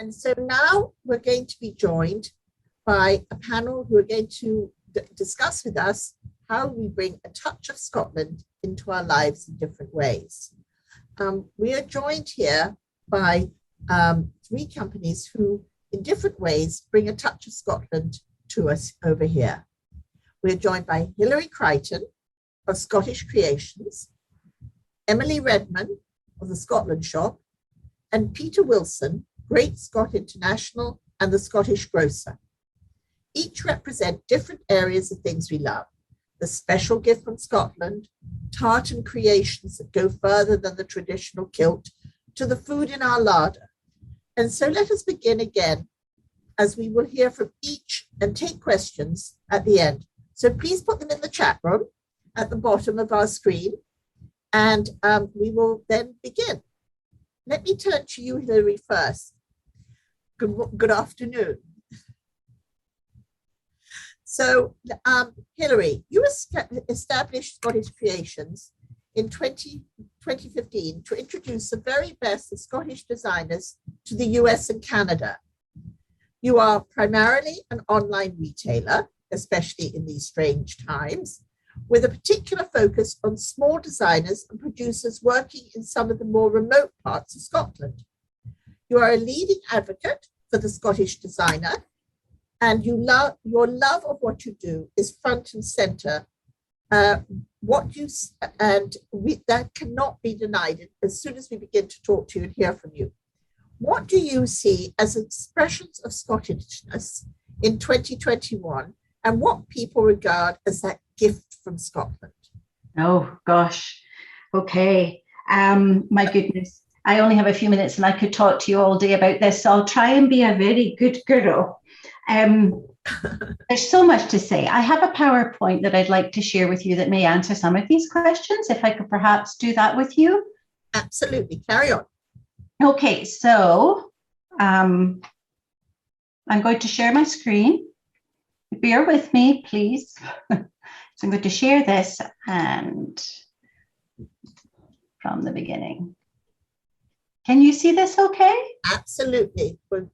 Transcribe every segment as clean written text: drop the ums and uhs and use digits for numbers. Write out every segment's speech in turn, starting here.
And so now we're going to be joined by a panel who are going to discuss with us how we bring a touch of Scotland into our lives in different ways. We are joined here by three companies who, in different ways, bring a touch of Scotland to us over here. We're joined by Hilary Creighton of Scottish Creations, Emily Redman of the Scotland Shop, and Peter Wilson, Great Scott International and the Scottish Grocer. Each represent different areas of things we love. The special gift from Scotland, Tartan creations that go further than the traditional kilt, to the food in our larder. And so let us begin again, as we will hear from each and take questions at the end. So please put them in the chat room at the bottom of our screen, and we will then begin. Let me turn to you, Hilary, first. Good afternoon. So, Hilary, you established Scottish Creations in 2015 to introduce the very best of Scottish designers to the US and Canada. You are primarily an online retailer, especially in these strange times, with a particular focus on small designers and producers working in some of the more remote parts of Scotland. You are a leading advocate for the Scottish designer, and your love of what you do is front and center. That cannot be denied as soon as we begin to talk to you and hear from you. What do you see as expressions of Scottishness in 2021, and what people regard as that gift from Scotland? Oh gosh, okay. My goodness, I only have a few minutes and I could talk to you all day about this, so I'll try and be a very good girl. There's so much to say. I have a PowerPoint that I'd like to share with you that may answer some of these questions, if I could perhaps do that with you. Absolutely, carry on. Okay, so I'm going to share my screen. Bear with me, please. So I'm going to share this and from the beginning. Can you see this okay? Absolutely. We're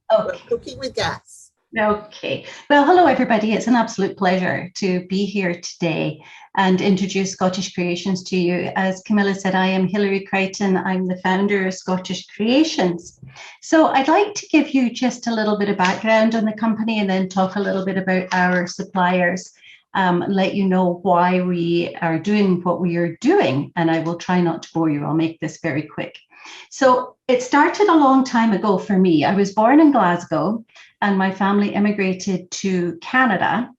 cooking with gas. Okay. Well, hello, everybody. It's an absolute pleasure to be here today and introduce Scottish Creations to you. As Camilla said, I am Hilary Creighton. I'm the founder of Scottish Creations. So I'd like to give you just a little bit of background on the company and then talk a little bit about our suppliers, let you know why we are doing what we are doing. And I will try not to bore you. I'll make this very quick. So it started a long time ago for me. I was born in Glasgow and my family immigrated to Canada,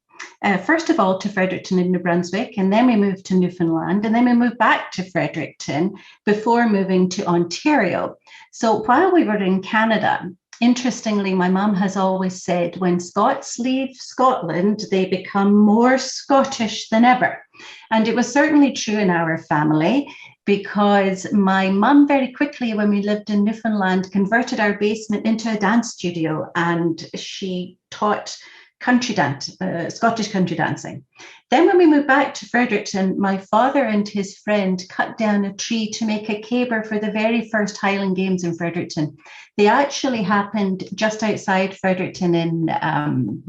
first of all to Fredericton in New Brunswick, and then we moved to Newfoundland, and then we moved back to Fredericton before moving to Ontario. So while we were in Canada, interestingly, my mum has always said when Scots leave Scotland, they become more Scottish than ever. And it was certainly true in our family, because my mum very quickly, when we lived in Newfoundland, converted our basement into a dance studio, and she taught country dance, Scottish country dancing. Then when we moved back to Fredericton, my father and his friend cut down a tree to make a caber for the very first Highland Games in Fredericton. They actually happened just outside Fredericton in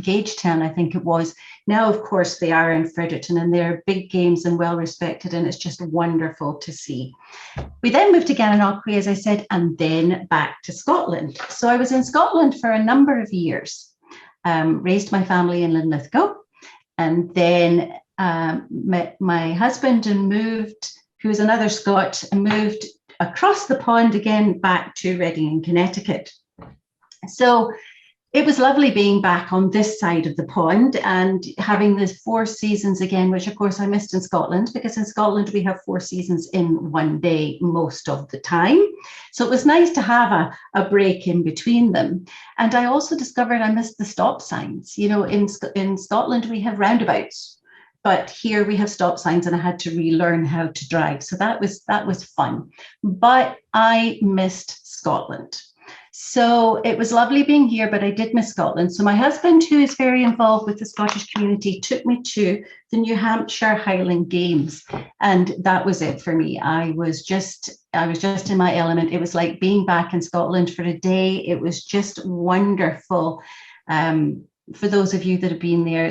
Gagetown, I think it was. Now, of course, they are in Fredericton, and they're big games and well respected, and it's just wonderful to see. We then moved to Gananoque, as I said, and then back to Scotland. So I was in Scotland for a number of years, raised my family in Linlithgow, and then met my husband and moved, who is another Scot, and moved across the pond again back to Reading in Connecticut. So it was lovely being back on this side of the pond and having the 4 seasons again, which of course I missed in Scotland, because in Scotland we have 4 seasons in one day most of the time. So it was nice to have a break in between them. And I also discovered I missed the stop signs. You know, in Scotland we have roundabouts, but here we have stop signs, and I had to relearn how to drive. So that was fun. But I missed Scotland. So it was lovely being here, but I did miss Scotland. So my husband, who is very involved with the Scottish community, took me to the New Hampshire Highland Games, and that was it for me. I was just in my element. It was like being back in Scotland for a day. It was just wonderful. For those of you that have been there,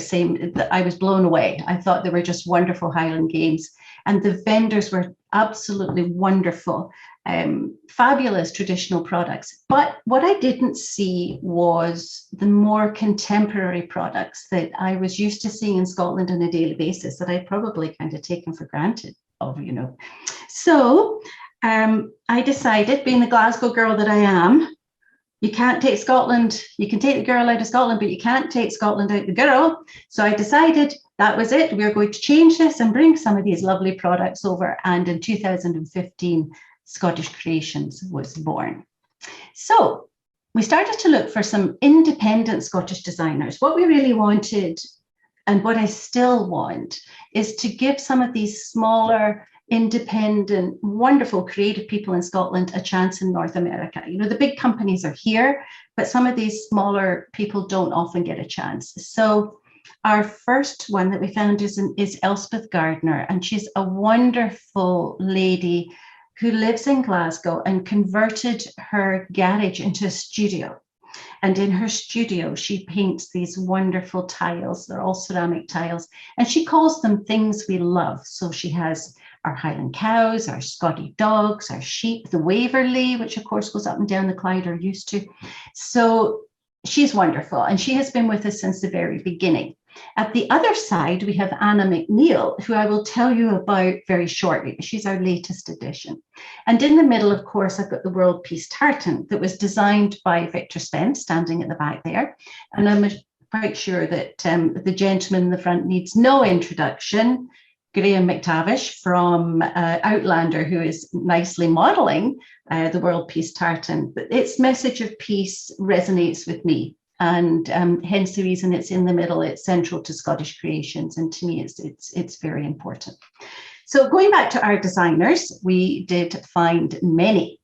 I was blown away. I thought they were just wonderful Highland Games, and the vendors were absolutely wonderful. Fabulous traditional products. But what I didn't see was the more contemporary products that I was used to seeing in Scotland on a daily basis that I'd probably kind of taken for granted of, you know. So I decided, being the Glasgow girl that I am, you can't take Scotland, you can take the girl out of Scotland, but you can't take Scotland out the girl. So I decided that was it. We were going to change this and bring some of these lovely products over. And in 2015, Scottish Creations was born. So we started to look for some independent Scottish designers. What we really wanted, and what I still want, is to give some of these smaller, independent, wonderful, creative people in Scotland a chance in North America. You know, the big companies are here, but some of these smaller people don't often get a chance. So our first one that we found is Elspeth Gardner, and she's a wonderful lady who lives in Glasgow and converted her garage into a studio. And in her studio, she paints these wonderful tiles. They're all ceramic tiles, and she calls them things we love. So she has our Highland cows, our Scotty dogs, our sheep, the Waverley, which of course goes up and down the Clyde, are used to. So she's wonderful, and she has been with us since the very beginning. At the other side, we have Anna Mcneil, who I will tell you about very shortly. She's our latest addition. And in the middle, of course, I've got the World Peace Tartan that was designed by Victor Spence, standing at the back there. And I'm quite sure that the gentleman in the front needs no introduction. Graham McTavish from Outlander, who is nicely modelling the World Peace Tartan. But its message of peace resonates with me. And hence the reason it's in the middle. It's central to Scottish Creations, and to me it's very important. So going back to our designers, we did find many,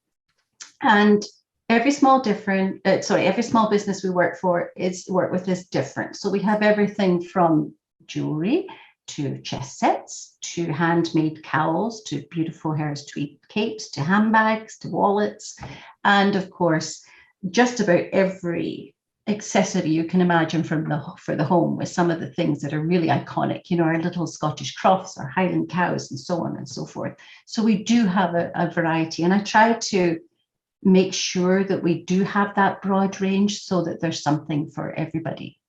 and every small business we work with is different. So we have everything from jewelry to chest sets, to handmade cowls, to beautiful Harris tweed capes, to handbags, to wallets, and of course just about every accessory you can imagine for the home, with some of the things that are really iconic, you know, our little Scottish crofts, our Highland cows, and so on and so forth. So we do have a variety, and I try to make sure that we do have that broad range so that there's something for everybody.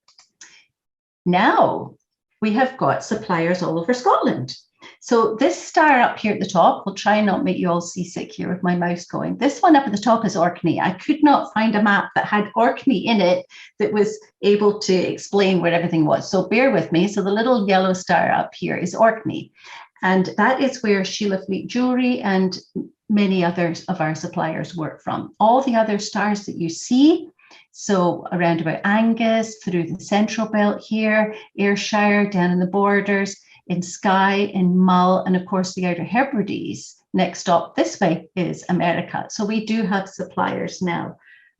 Now we have got suppliers all over Scotland. So this star up here at the top, will try and not make you all seasick here with my mouse going. This one up at the top is Orkney. I could not find a map that had Orkney in it that was able to explain where everything was. So bear with me. So the little yellow star up here is Orkney. And that is where Sheila Fleet Jewelry and many others of our suppliers work from. All the other stars that you see, so around about Angus, through the central belt here, Ayrshire, down in the borders, in Skye, in Mull, and of course the Outer Hebrides. Next stop this way is America. So we do have suppliers now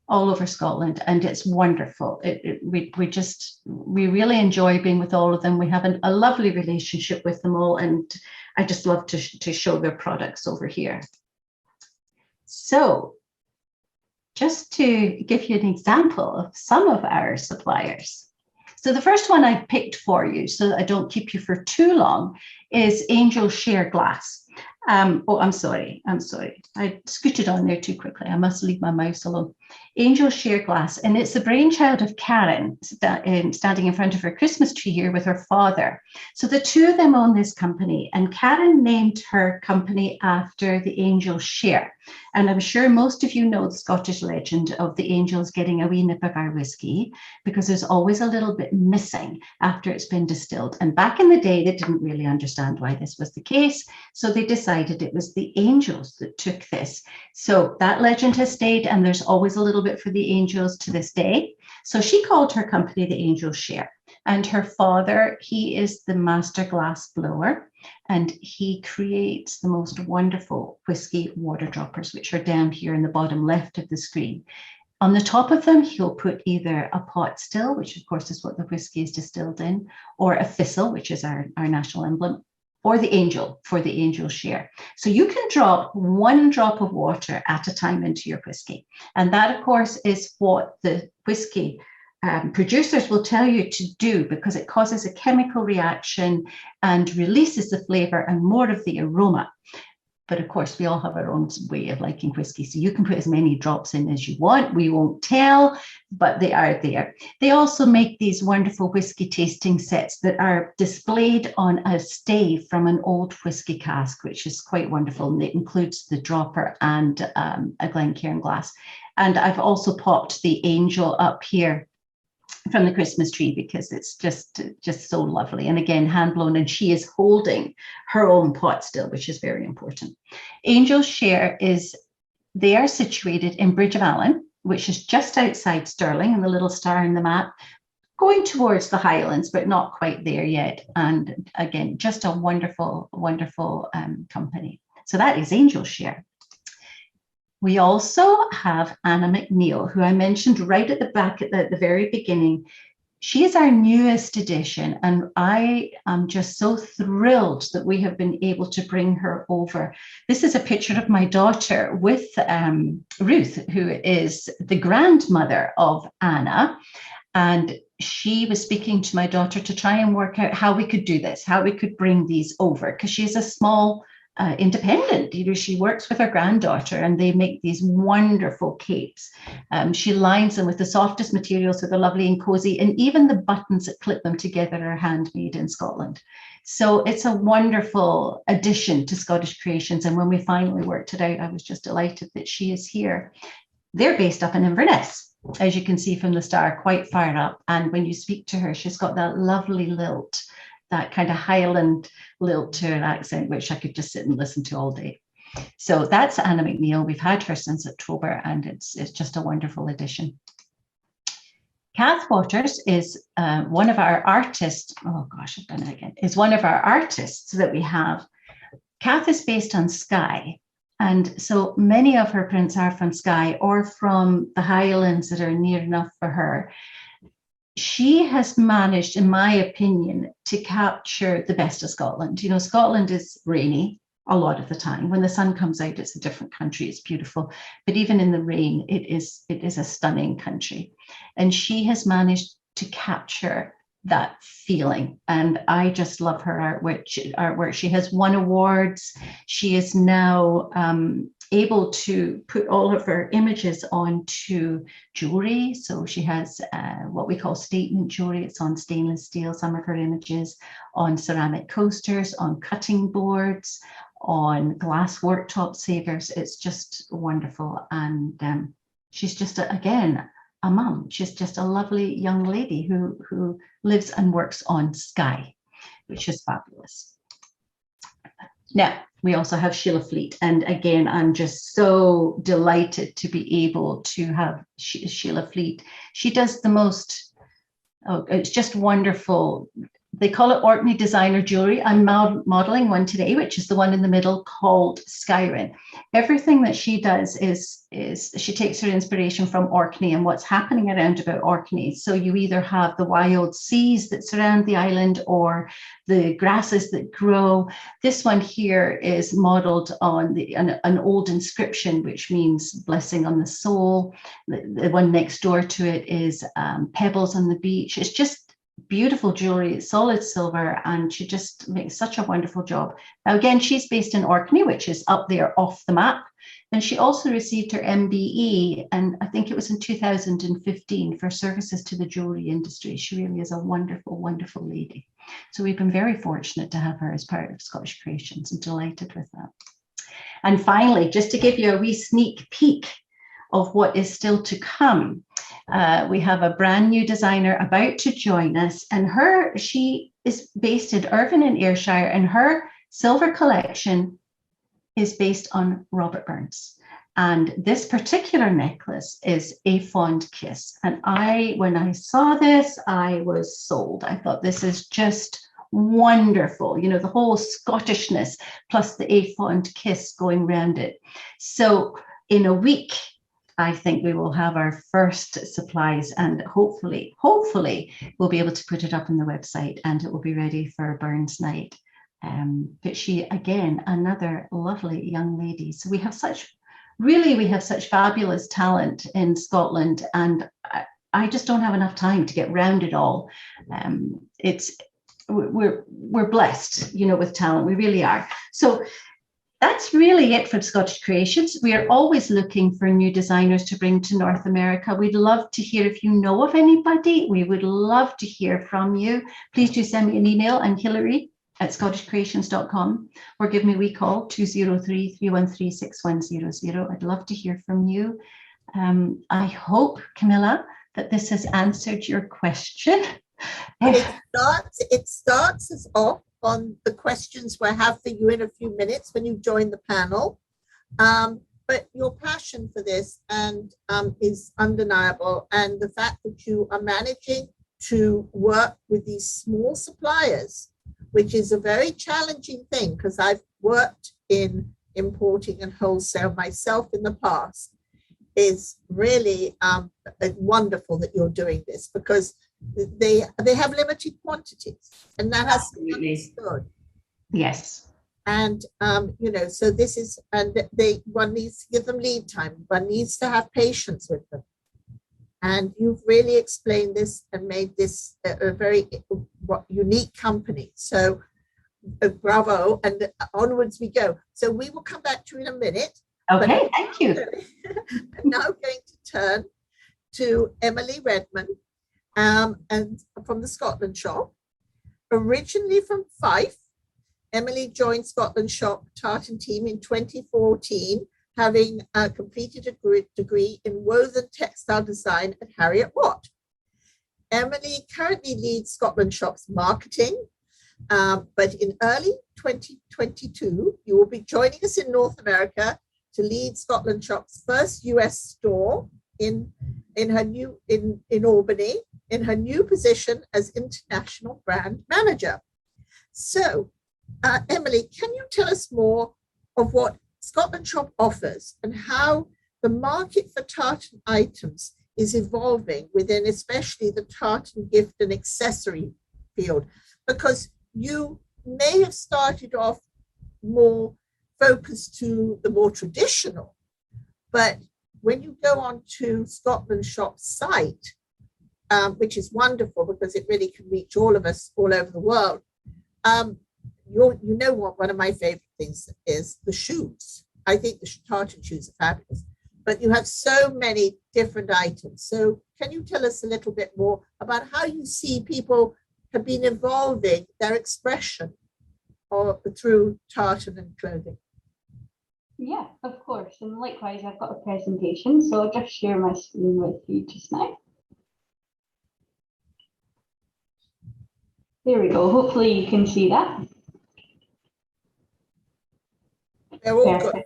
all over Scotland, and it's wonderful. We really enjoy being with all of them. We have a lovely relationship with them all, and I just love to show their products over here. So just to give you an example of some of our suppliers. So the first one I picked for you, so that I don't keep you for too long, is Angel Share Glass. Oh, I'm sorry. I scooted on there too quickly. I must leave my mouse alone. Angel Share Glass, and it's the brainchild of Karen, standing in front of her Christmas tree here with her father. So the two of them own this company, and Karen named her company after the angel share. And I'm sure most of you know the Scottish legend of the angels getting a wee nip of our whiskey, because there's always a little bit missing after it's been distilled. And back in the day, they didn't really understand why this was the case. So they decided it was the angels that took this. So that legend has stayed, and there's always a little bit for the angels to this day. So she called her company the Angel Share. And her father, he is the master glass blower, and he creates the most wonderful whiskey water droppers, which are down here in the bottom left of the screen. On the top of them, he'll put either a pot still, which of course is what the whiskey is distilled in, or a thistle, which is our national emblem, or the angel for the angel share. So you can drop 1 drop of water at a time into your whiskey. And that, of course, is what the whiskey producers will tell you to do, because it causes a chemical reaction and releases the flavor and more of the aroma. But of course, we all have our own way of liking whiskey. So you can put as many drops in as you want. We won't tell, but they are there. They also make these wonderful whiskey tasting sets that are displayed on a stave from an old whiskey cask, which is quite wonderful. And it includes the dropper and a Glencairn glass. And I've also popped the angel up here from the Christmas tree, because it's just so lovely. And again, hand blown, and she is holding her own pot still, which is very important. Angel's Share they are situated in Bridge of Allan, which is just outside Stirling, and the little star in the map, going towards the Highlands, but not quite there yet. And again, just a wonderful, wonderful company. So that is Angel's Share. We also have Anna Mcneil, who I mentioned right at the back at the very beginning. She is our newest addition, and I am just so thrilled that we have been able to bring her over. This is a picture of my daughter with Ruth, who is the grandmother of Anna. And she was speaking to my daughter to try and work out how we could do this, how we could bring these over, because she's a small independent. She works with her granddaughter, and they make these wonderful capes. She lines them with the softest materials, so they're lovely and cozy, and even the buttons that clip them together are handmade in Scotland. So it's a wonderful addition to Scottish Creations, and when we finally worked it out, I was just delighted that she is here. They're based up in Inverness, as you can see from the star, quite far up, and when you speak to her, she's got that lovely lilt, that kind of Highland lilt to her accent, which I could just sit and listen to all day. So that's Anna Mcneil. We've had her since October, and it's just a wonderful addition. Kath Waters is one of our artists. Oh gosh, I've done it again. Is one of our artists that we have. Kath is based on Skye. And so many of her prints are from Skye or from the Highlands that are near enough for her. She has managed, in my opinion, to capture the best of Scotland. Scotland is rainy a lot of the time. When the sun comes out, it's a different country. It's beautiful. But even in the rain, it is a stunning country. And she has managed to capture that feeling. And I just love her artwork. She has won awards. She is now able to put all of her images onto jewelry. So she has what we call statement jewelry. It's on stainless steel, some of her images, on ceramic coasters, on cutting boards, on glass worktop savers. It's just wonderful. And she's just, again, a mum. She's just a lovely young lady who lives and works on Skye, which is fabulous. Now, we also have Sheila Fleet. And again, I'm just so delighted to be able to have Sheila Fleet. She does the most, it's just wonderful. They call it Orkney designer jewelry. I'm modeling one today, which is the one in the middle, called Skyrim. Everything that she does is she takes her inspiration from Orkney and what's happening around about Orkney. So you either have the wild seas that surround the island or the grasses that grow. This one here is modeled on an old inscription, which means blessing on the soul. The one next door to it is pebbles on the beach. It's just beautiful jewelry, solid silver, and she just makes such a wonderful job. Now, again, she's based in Orkney, which is up there off the map. And she also received her MBE, and I think it was in 2015, for services to the jewelry industry. She really is a wonderful, wonderful lady. So we've been very fortunate to have her as part of Scottish Creations, and delighted with that. And finally, just to give you a wee sneak peek of what is still to come, we have a brand new designer about to join us, and she is based in Irvine in Ayrshire, and her silver collection is based on Robert Burns. And this particular necklace is A Fond Kiss. And when I saw this, I was sold. I thought, this is just wonderful. The whole Scottishness plus the A Fond Kiss going around it. So in a week, I think we will have our first supplies, and hopefully we'll be able to put it up on the website and it will be ready for Burns night. But she, again, another lovely young lady. So we have such fabulous talent in Scotland, and I just don't have enough time to get round it all. We're blessed, with talent. We really are. So that's really it for Scottish Creations. We are always looking for new designers to bring to North America. We'd love to hear if you know of anybody. We would love to hear from you. Please do send me an email. I'm Hilary@scottishcreations.com, or give me a wee call, 203-313-6100. I'd love to hear from you. I hope, Camilla, that this has answered your question. It starts us off on the questions we'll have for you in a few minutes when you join the panel. But your passion for this is undeniable. And the fact that you are managing to work with these small suppliers, which is a very challenging thing, because I've worked in importing and wholesale myself in the past, is really wonderful that you're doing this, because they have limited quantities, and that has to be understood. Yes. And so this is, and one needs to give them lead time. One needs to have patience with them. And you've really explained this and made this a very unique company. So bravo, and onwards we go. So we will come back to you in a minute. Okay, thank you. I'm now going to turn to Emily Redman, and from the Scotland shop. Originally from Fife, Emily joined Scotland shop Tartan team in 2014, having completed a degree in woven textile design at Harriet Watt. Emily currently leads Scotland shop's marketing, but in early 2022, you will be joining us in North America to lead Scotland shop's first US store in Albany, in her new position as international brand manager. So, Emily, can you tell us more of what Scotland shop offers and how the market for tartan items is evolving within especially the tartan gift and accessory field? Because you may have started off more focused to the more traditional, but when you go on to Scotland shop's site, which is wonderful because it really can reach all of us all over the world, what one of my favorite things is the shoes. I think the tartan shoes are fabulous, but you have so many different items. So can you tell us a little bit more about how you see people have been evolving their expression through tartan and clothing? Yeah, of course. And likewise, I've got a presentation, so I'll just share my screen with you just now. There we go. Hopefully you can see that. They're all good.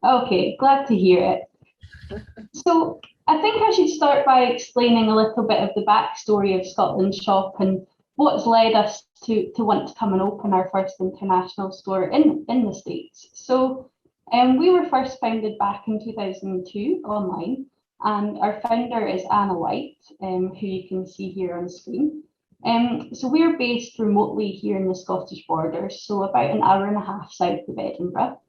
Okay, glad to hear it. So I think I should start by explaining a little bit of the backstory of Scotland shop and what's led us to want to come and open our first international store in the States. So we were first founded back in 2002 online, and our founder is Anna White, who you can see here on screen. So we're based remotely here in the Scottish borders, so about an hour and a half south of Edinburgh.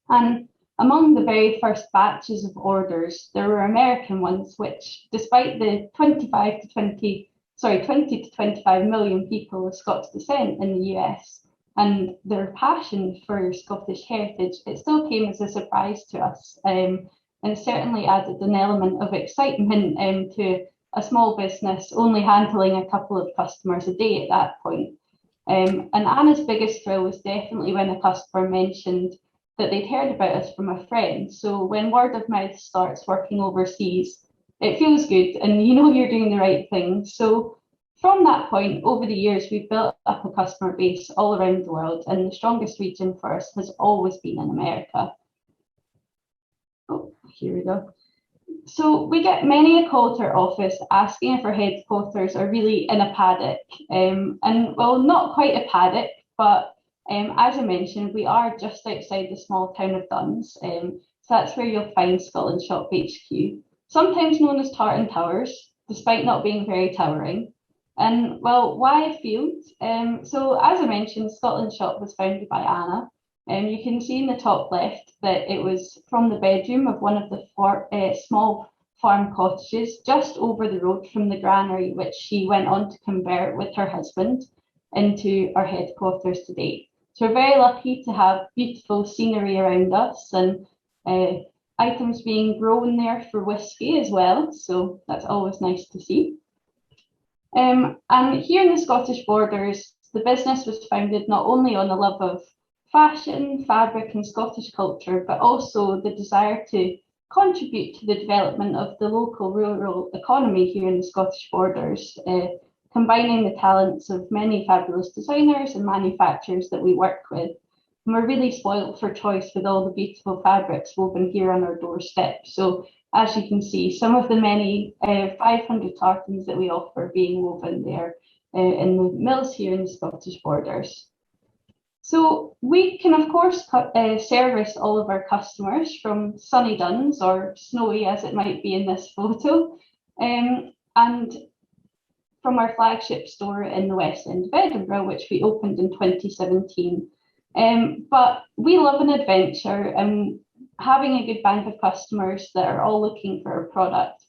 And among the very first batches of orders, there were American ones, which, despite the 20 to 25 million people of Scots descent in the US and their passion for Scottish heritage, it still came as a surprise to us, and certainly added an element of excitement to a small business only handling a couple of customers a day at that point. And Anna's biggest thrill was definitely when a customer mentioned that they'd heard about us from a friend. So when word of mouth starts working overseas, it feels good and you know you're doing the right thing. So from that point, over the years, we've built up a customer base all around the world, and the strongest region for us has always been in America. Oh, here we go. So we get many a call to our office asking if our headquarters are really in a paddock. And well, not quite a paddock, but as I mentioned, we are just outside the small town of Duns. So that's where you'll find Scotland Shop HQ, sometimes known as Tartan Towers, despite not being very towering. And well, why a field? So as I mentioned, Scotland Shop was founded by Anna. You can see in the top left that it was from the bedroom of one of the small farm cottages just over the road from the granary, which she went on to convert with her husband into our headquarters today. So we're very lucky to have beautiful scenery around us and items being grown there for whisky as well. So that's always nice to see. And here in the Scottish Borders, the business was founded not only on a love of fashion, fabric and Scottish culture, but also the desire to contribute to the development of the local rural economy here in the Scottish Borders, combining the talents of many fabulous designers and manufacturers that we work with. And we're really spoiled for choice with all the beautiful fabrics woven here on our doorstep. So as you can see, some of the many 500 tartans that we offer being woven there in the mills here in the Scottish Borders. So we can, of course, service all of our customers from sunny Duns, or snowy as it might be in this photo, and from our flagship store in the West End of Edinburgh, which we opened in 2017. But we love an adventure, and having a good bank of customers that are all looking for a product,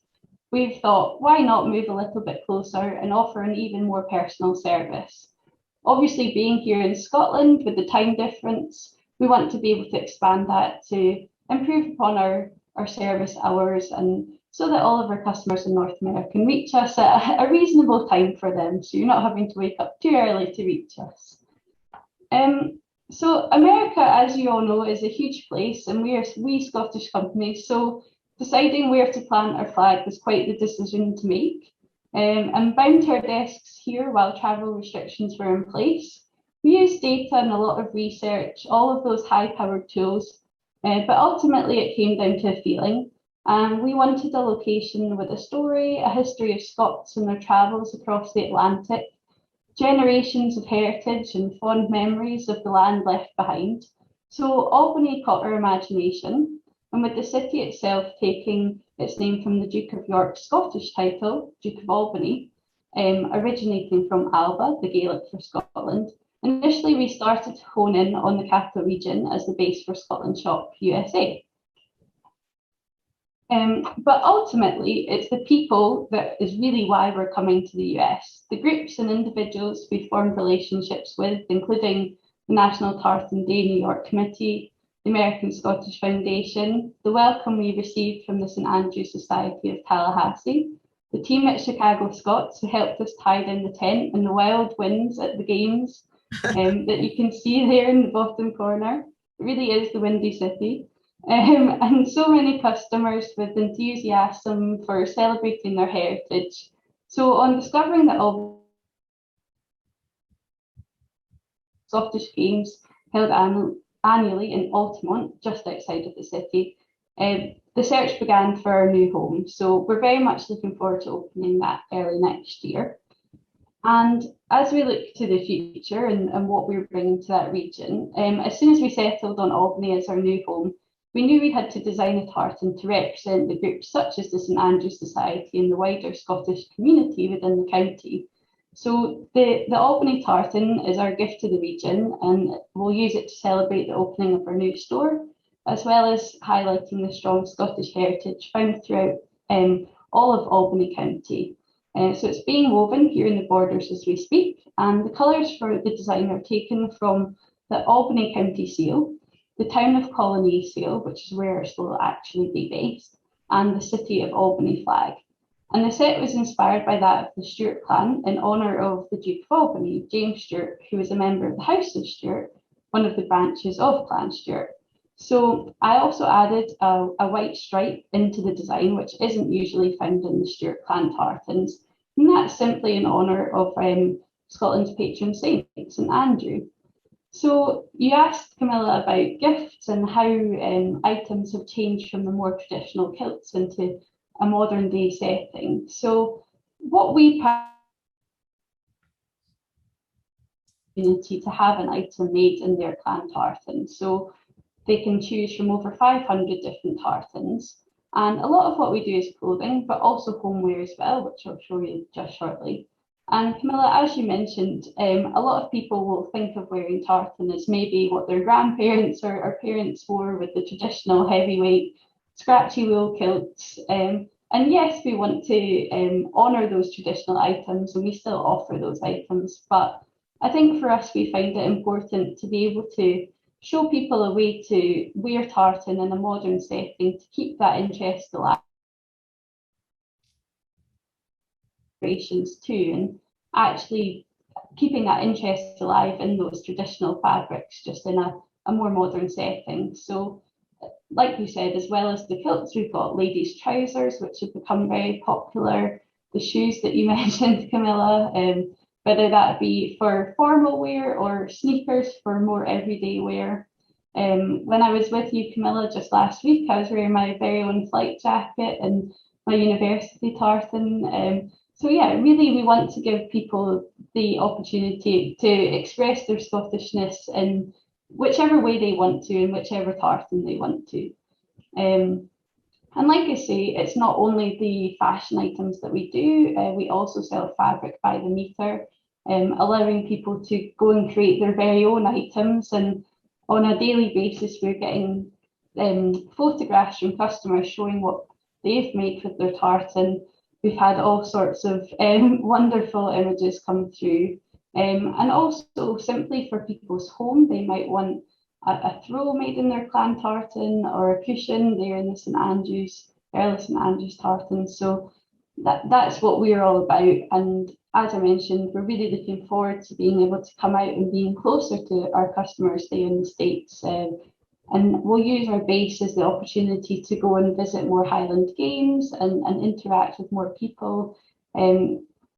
we've thought, why not move a little bit closer and offer an even more personal service? Obviously, being here in Scotland with the time difference, we want to be able to expand that to improve upon our service hours, and so that all of our customers in North America can reach us at a reasonable time for them, so you're not having to wake up too early to reach us. So America, as you all know, is a huge place, and we Scottish companies, so deciding where to plant our flag was quite the decision to make. And bound to our desks here while travel restrictions were in place. We used data and a lot of research, all of those high-powered tools, but ultimately it came down to a feeling. We wanted a location with a story, a history of Scots and their travels across the Atlantic, generations of heritage and fond memories of the land left behind. So Albany caught our imagination, and with the city itself taking its name from the Duke of York's Scottish title, Duke of Albany, originating from Alba, the Gaelic for Scotland. Initially, we started to hone in on the capital region as the base for Scotland Shop USA. But ultimately, it's the people that is really why we're coming to the US. The groups and individuals we formed relationships with, including the National Tartan Day New York Committee, the American Scottish Foundation, the welcome we received from the St. Andrew Society of Tallahassee, the team at Chicago Scots who helped us tide in the tent and the wild winds at the games that you can see there in the bottom corner. It really is the Windy City. And so many customers with enthusiasm for celebrating their heritage. So on discovering that all Scottish Games held annually in Altamont, just outside of the city, the search began for our new home. So we're very much looking forward to opening that early next year. And as we look to the future and what we're bringing to that region, as soon as we settled on Albany as our new home, we knew we had to design a tartan to represent the groups such as the St. Andrew Society and the wider Scottish community within the county. So the Albany tartan is our gift to the region, and we'll use it to celebrate the opening of our new store, as well as highlighting the strong Scottish heritage found throughout all of Albany County. So it's being woven here in the Borders as we speak, and the colours for the design are taken from the Albany County seal, the town of Colony seal, which is where our store will actually be based, and the city of Albany flag. And the set was inspired by that of the Stuart clan in honour of the Duke of Albany, James Stuart, who was a member of the House of Stuart, one of the branches of Clan Stuart. So I also added a white stripe into the design, which isn't usually found in the Stuart clan tartans, and that's simply in honour of Scotland's patron saint, St. Andrew. So you asked Camilla about gifts and how items have changed from the more traditional kilts into a modern day setting. So what we opportunity to have an item made in their clan tartan. So they can choose from over 500 different tartans. And a lot of what we do is clothing, but also homeware as well, which I'll show you just shortly. And Camilla, as you mentioned, a lot of people will think of wearing tartan as maybe what their grandparents or parents wore, with the traditional heavyweight, scratchy wool kilts. And yes, we want to honour those traditional items, and we still offer those items. But I think for us, we find it important to be able to show people a way to wear tartan in a modern setting to keep that interest alive too, and actually keeping that interest alive in those traditional fabrics, just in a more modern setting. So like you said, as well as the kilts, we've got ladies' trousers, which have become very popular, the shoes that you mentioned, Camilla, whether that be for formal wear or sneakers for more everyday wear. When I was with you, Camilla, just last week, I was wearing my very own flight jacket and my university tartan. So yeah, really we want to give people the opportunity to express their Scottishness in whichever way they want to, and whichever tartan they want to. And like I say, it's not only the fashion items that we do, we also sell fabric by the metre, allowing people to go and create their very own items. And on a daily basis, we're getting photographs from customers showing what they've made with their tartan. We've had all sorts of wonderful images come through. And also simply for people's home, they might want a throw made in their clan tartan, or a cushion there in the St Andrews, early St Andrews tartan. So that's what we're all about. And as I mentioned, we're really looking forward to being able to come out and being closer to our customers there in the States. And we'll use our base as the opportunity to go and visit more Highland games and interact with more people.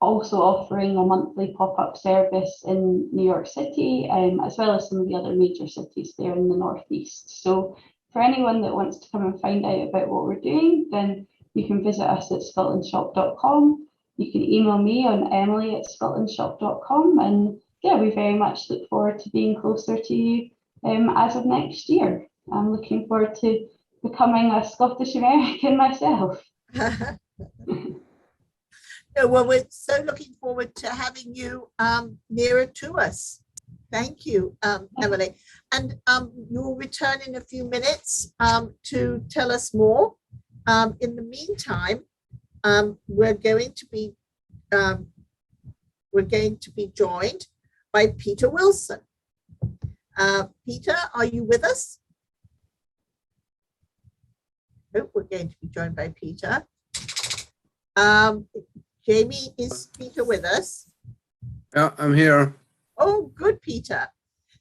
Also offering a monthly pop-up service in New York City, as well as some of the other major cities there in the Northeast. So for anyone that wants to come and find out about what we're doing, then you can visit us at scotlandshop.com. You can email me on emily@scotlandshop.com. And yeah, we very much look forward to being closer to you as of next year. I'm looking forward to becoming a Scottish American myself. No, well, we're so looking forward to having you nearer to us. Thank you, Emily. And you'll return in a few minutes to tell us more. In the meantime, we're going to be joined by Peter Wilson. Peter, are you with us? Oh, we're going to be joined by Peter. Jamie, is Peter with us? Yeah, I'm here. Oh, good, Peter.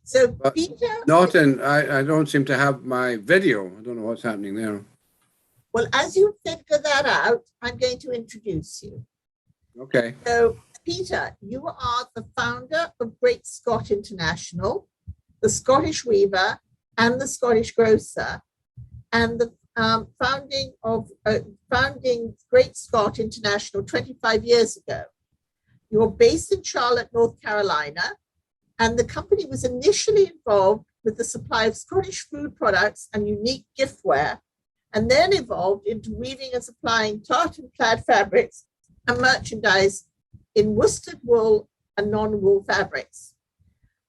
So But Peter... I don't seem to have my video. I don't know what's happening there. Well, as you figure that out, I'm going to introduce you. Okay. So, Peter, you are the founder of Great Scott International, the Scottish Weaver, and the Scottish Grocer, and the founding Great Scott International 25 years ago. You're based in Charlotte, North Carolina, and the company was initially involved with the supply of Scottish food products and unique giftware, and then evolved into weaving and supplying tartan-clad fabrics and merchandise in worsted wool and non-wool fabrics.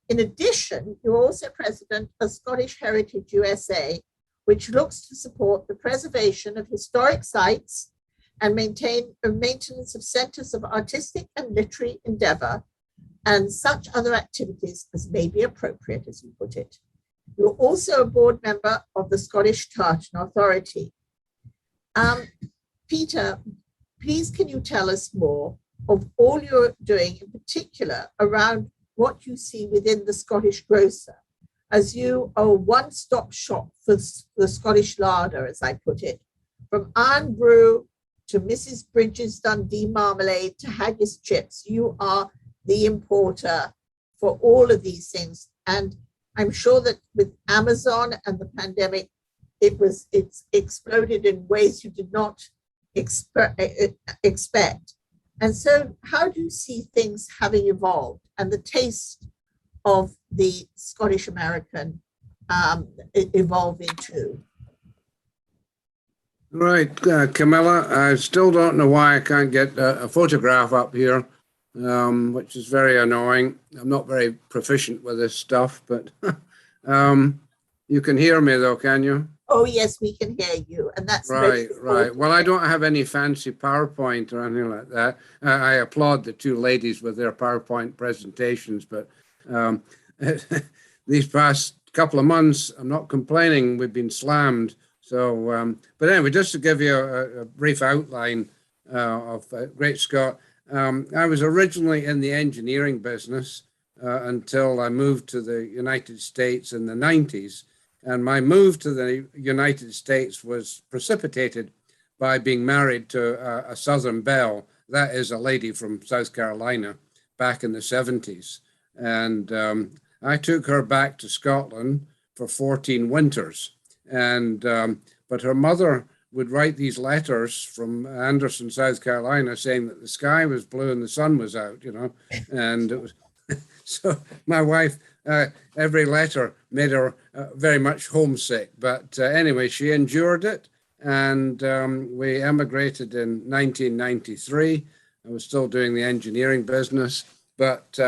In addition, you're also president of Scottish Heritage USA, which looks to support the preservation of historic sites and maintenance of centers of artistic and literary endeavor, and such other activities as may be appropriate, as you put it. You're also a board member of the Scottish Tartan Authority. Peter, please can you tell us more of all you're doing, in particular around what you see within the Scottish Grocer, as you are a one-stop shop for the Scottish larder, as I put it, from iron brew to Mrs. Bridges Dundee marmalade to haggis chips. You are the importer for all of these things. And I'm sure that with Amazon and the pandemic, it's exploded in ways you did not expect. And so how do you see things having evolved and the taste of the Scottish American evolve into? Right, Camilla, I still don't know why I can't get a photograph up here, which is very annoying. I'm not very proficient with this stuff, but you can hear me though, can you? Oh, yes, we can hear you. And that's right, right. Well, I don't have any fancy PowerPoint or anything like that. I applaud the two ladies with their PowerPoint presentations, but these past couple of months, I'm not complaining, we've been slammed. So, but anyway, just to give you a brief outline of Great Scott, I was originally in the engineering business until I moved to the United States in the 90s. And my move to the United States was precipitated by being married to a Southern belle. That is a lady from South Carolina back in the 70s. And I took her back to Scotland for 14 winters. And but her mother would write these letters from Anderson, South Carolina, saying that the sky was blue and the sun was out, you know. And it was so my wife, every letter made her very much homesick. But anyway, she endured it, and we emigrated in 1993. I was still doing the engineering business, but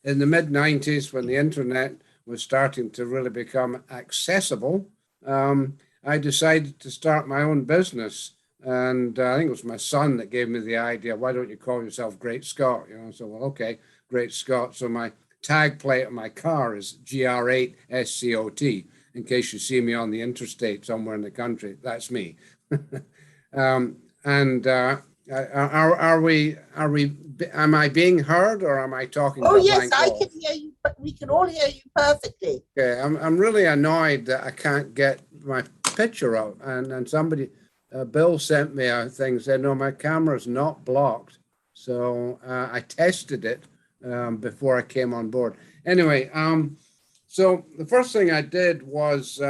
in the mid-90s, when the internet was starting to really become accessible, I decided to start my own business. And I think it was my son that gave me the idea, why don't you call yourself Great Scott? You know, so, well, okay, Great Scott. So my tag plate of my car is GR8 SCOT, in case you see me on the interstate somewhere in the country, that's me. Am I being heard, or am I talking? Oh, yes, I can hear you, but we can all hear you perfectly. Okay, I'm really annoyed that I can't get my picture up, and somebody, Bill sent me a thing, said, no, my camera's not blocked. So I tested it before I came on board. Anyway, so the first thing I did was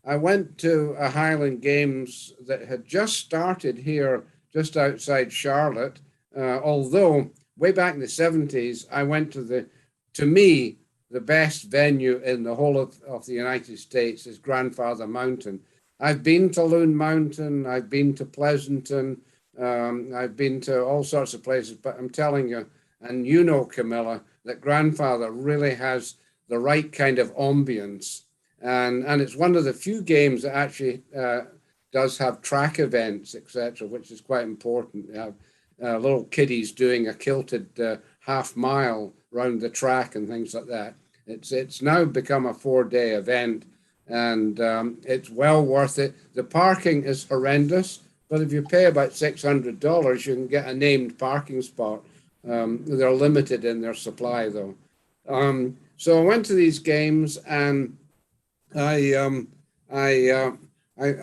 I went to a Highland Games that had just started here, just outside Charlotte. Although way back in the 70s, I went to me, the best venue in the whole of the United States is Grandfather Mountain. I've been to Loon Mountain, I've been to Pleasanton, I've been to all sorts of places, but I'm telling you, and you know, Camilla, that Grandfather really has the right kind of ambience. And it's one of the few games that actually does have track events, etc., which is quite important. You have little kiddies doing a kilted half mile around the track and things like that. It's now become a 4-day event, and it's well worth it. The parking is horrendous, but if you pay about $600, you can get a named parking spot. They're limited in their supply, though. So I went to these games, and I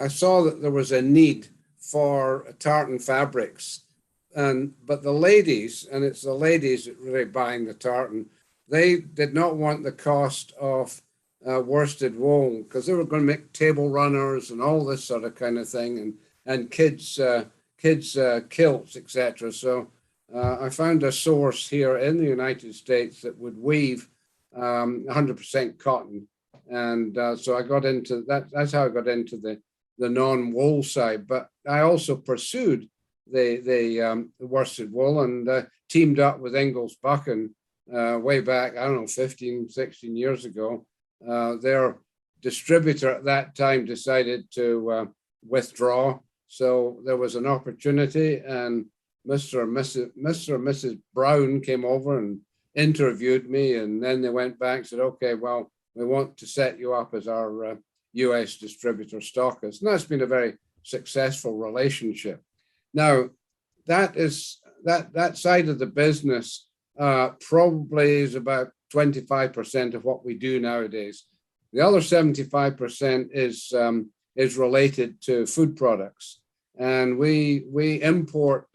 saw that there was a need for tartan fabrics, but the ladies, and it's the ladies that really buying the tartan, they did not want the cost of worsted wool, because they were going to make table runners and all this sort of kind of thing, and kids kilts, etc. So I found a source here in the United States that would weave 100% cotton, and so I got into that. That's how I got into the non-wool side. But I also pursued the worsted wool, and teamed up with Ingalls Buchan way back, I don't know, 15, 16 years ago. Their distributor at that time decided to withdraw. So there was an opportunity, and Mr. and Mrs. Brown came over and interviewed me, and then they went back and said, okay, well, we want to set you up as our US distributor stockist. And that's been a very successful relationship. Now, that side of the business probably is about 25% of what we do nowadays. The other 75% is related to food products. And we import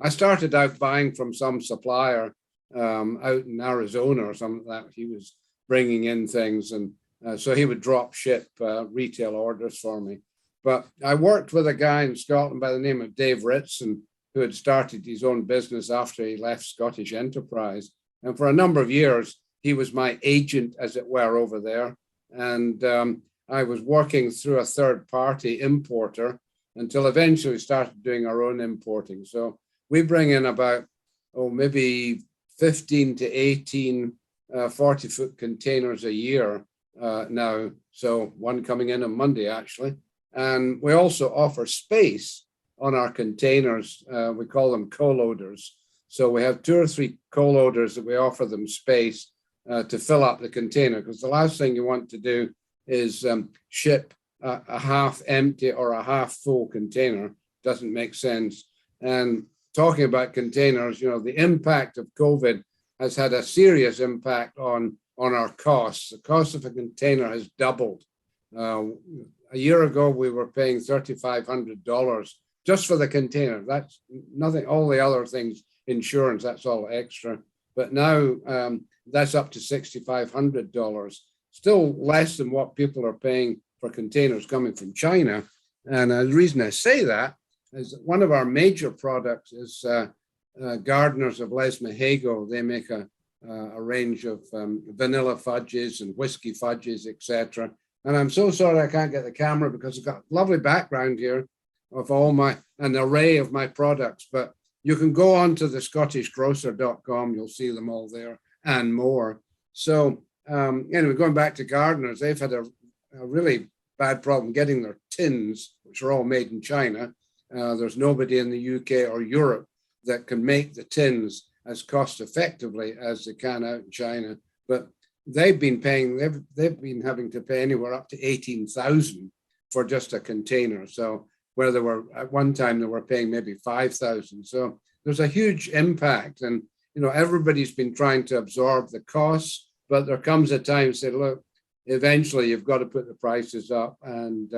I started out buying from some supplier out in Arizona or something like that. He was bringing in things, and so he would drop ship retail orders for me. But I worked with a guy in Scotland by the name of Dave Ritson, who had started his own business after he left Scottish Enterprise. And for a number of years, he was my agent, as it were, over there. And I was working through a third-party importer until eventually we started doing our own importing. So we bring in about, maybe 15 to 18 40-foot containers a year now. So one coming in on Monday, actually. And we also offer space on our containers. We call them co-loaders. So we have 2 or 3 co-loaders that we offer them space to fill up the container, because the last thing you want to do is ship a half empty or a half full container. Doesn't make sense. And talking about containers, the impact of COVID has had a serious impact on our costs. The cost of a container has doubled. A year ago, we were paying $3,500 just for the container. That's nothing, all the other things, insurance, that's all extra. But now that's up to $6,500. Still less than what people are paying for containers coming from China. And the reason I say that is that one of our major products is Gardeners of Les Mahego. They make a range of vanilla fudges and whiskey fudges, etc. And I'm so sorry I can't get the camera because I've got a lovely background here of an array of my products. But you can go on to the scottishgrocer.com. You'll see them all there and more. So anyway, going back to Gardeners, they've had a really bad problem getting their tins, which are all made in China. There's nobody in the UK or Europe that can make the tins as cost effectively as they can out in China. But they've been having to pay anywhere up to 18,000 for just a container. So where they were at one time, they were paying maybe 5,000. So there's a huge impact, and everybody's been trying to absorb the costs, but there comes a time say, look, eventually you've got to put the prices up, and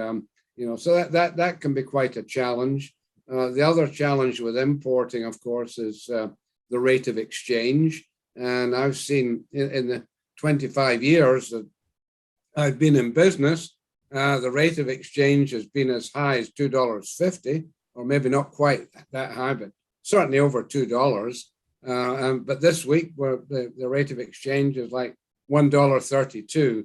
so that can be quite a challenge. The other challenge with importing, of course, is the rate of exchange. And I've seen in the 25 years that I've been in business, the rate of exchange has been as high as $2.50, or maybe not quite that high, but certainly over $2. But this week, the rate of exchange is like $1.32.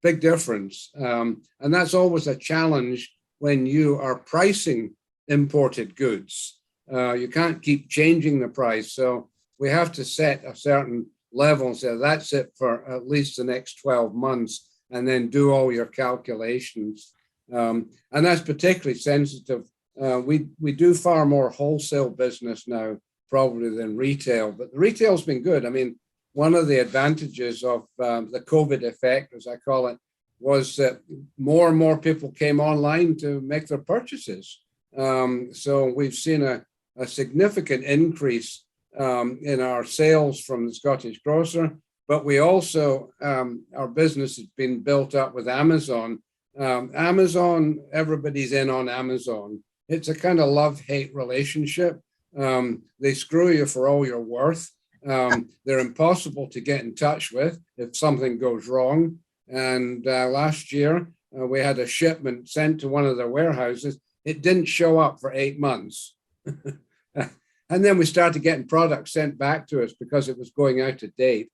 Big difference. And that's always a challenge when you are pricing imported goods. You can't keep changing the price. So we have to set a certain level and say that's it for at least the next 12 months, and then do all your calculations. And that's particularly sensitive. We do far more wholesale business now probably than retail, but the retail's been good. I mean, one of the advantages of the COVID effect, as I call it, was that more and more people came online to make their purchases. So we've seen a significant increase in our sales from the Scottish Grocer, but we also, our business has been built up with Amazon. Amazon, everybody's in on Amazon. It's a kind of love-hate relationship. They screw you for all you're worth. They're impossible to get in touch with if something goes wrong. And last year, we had a shipment sent to one of their warehouses. It didn't show up for 8 months. And then we started getting products sent back to us because it was going out of date.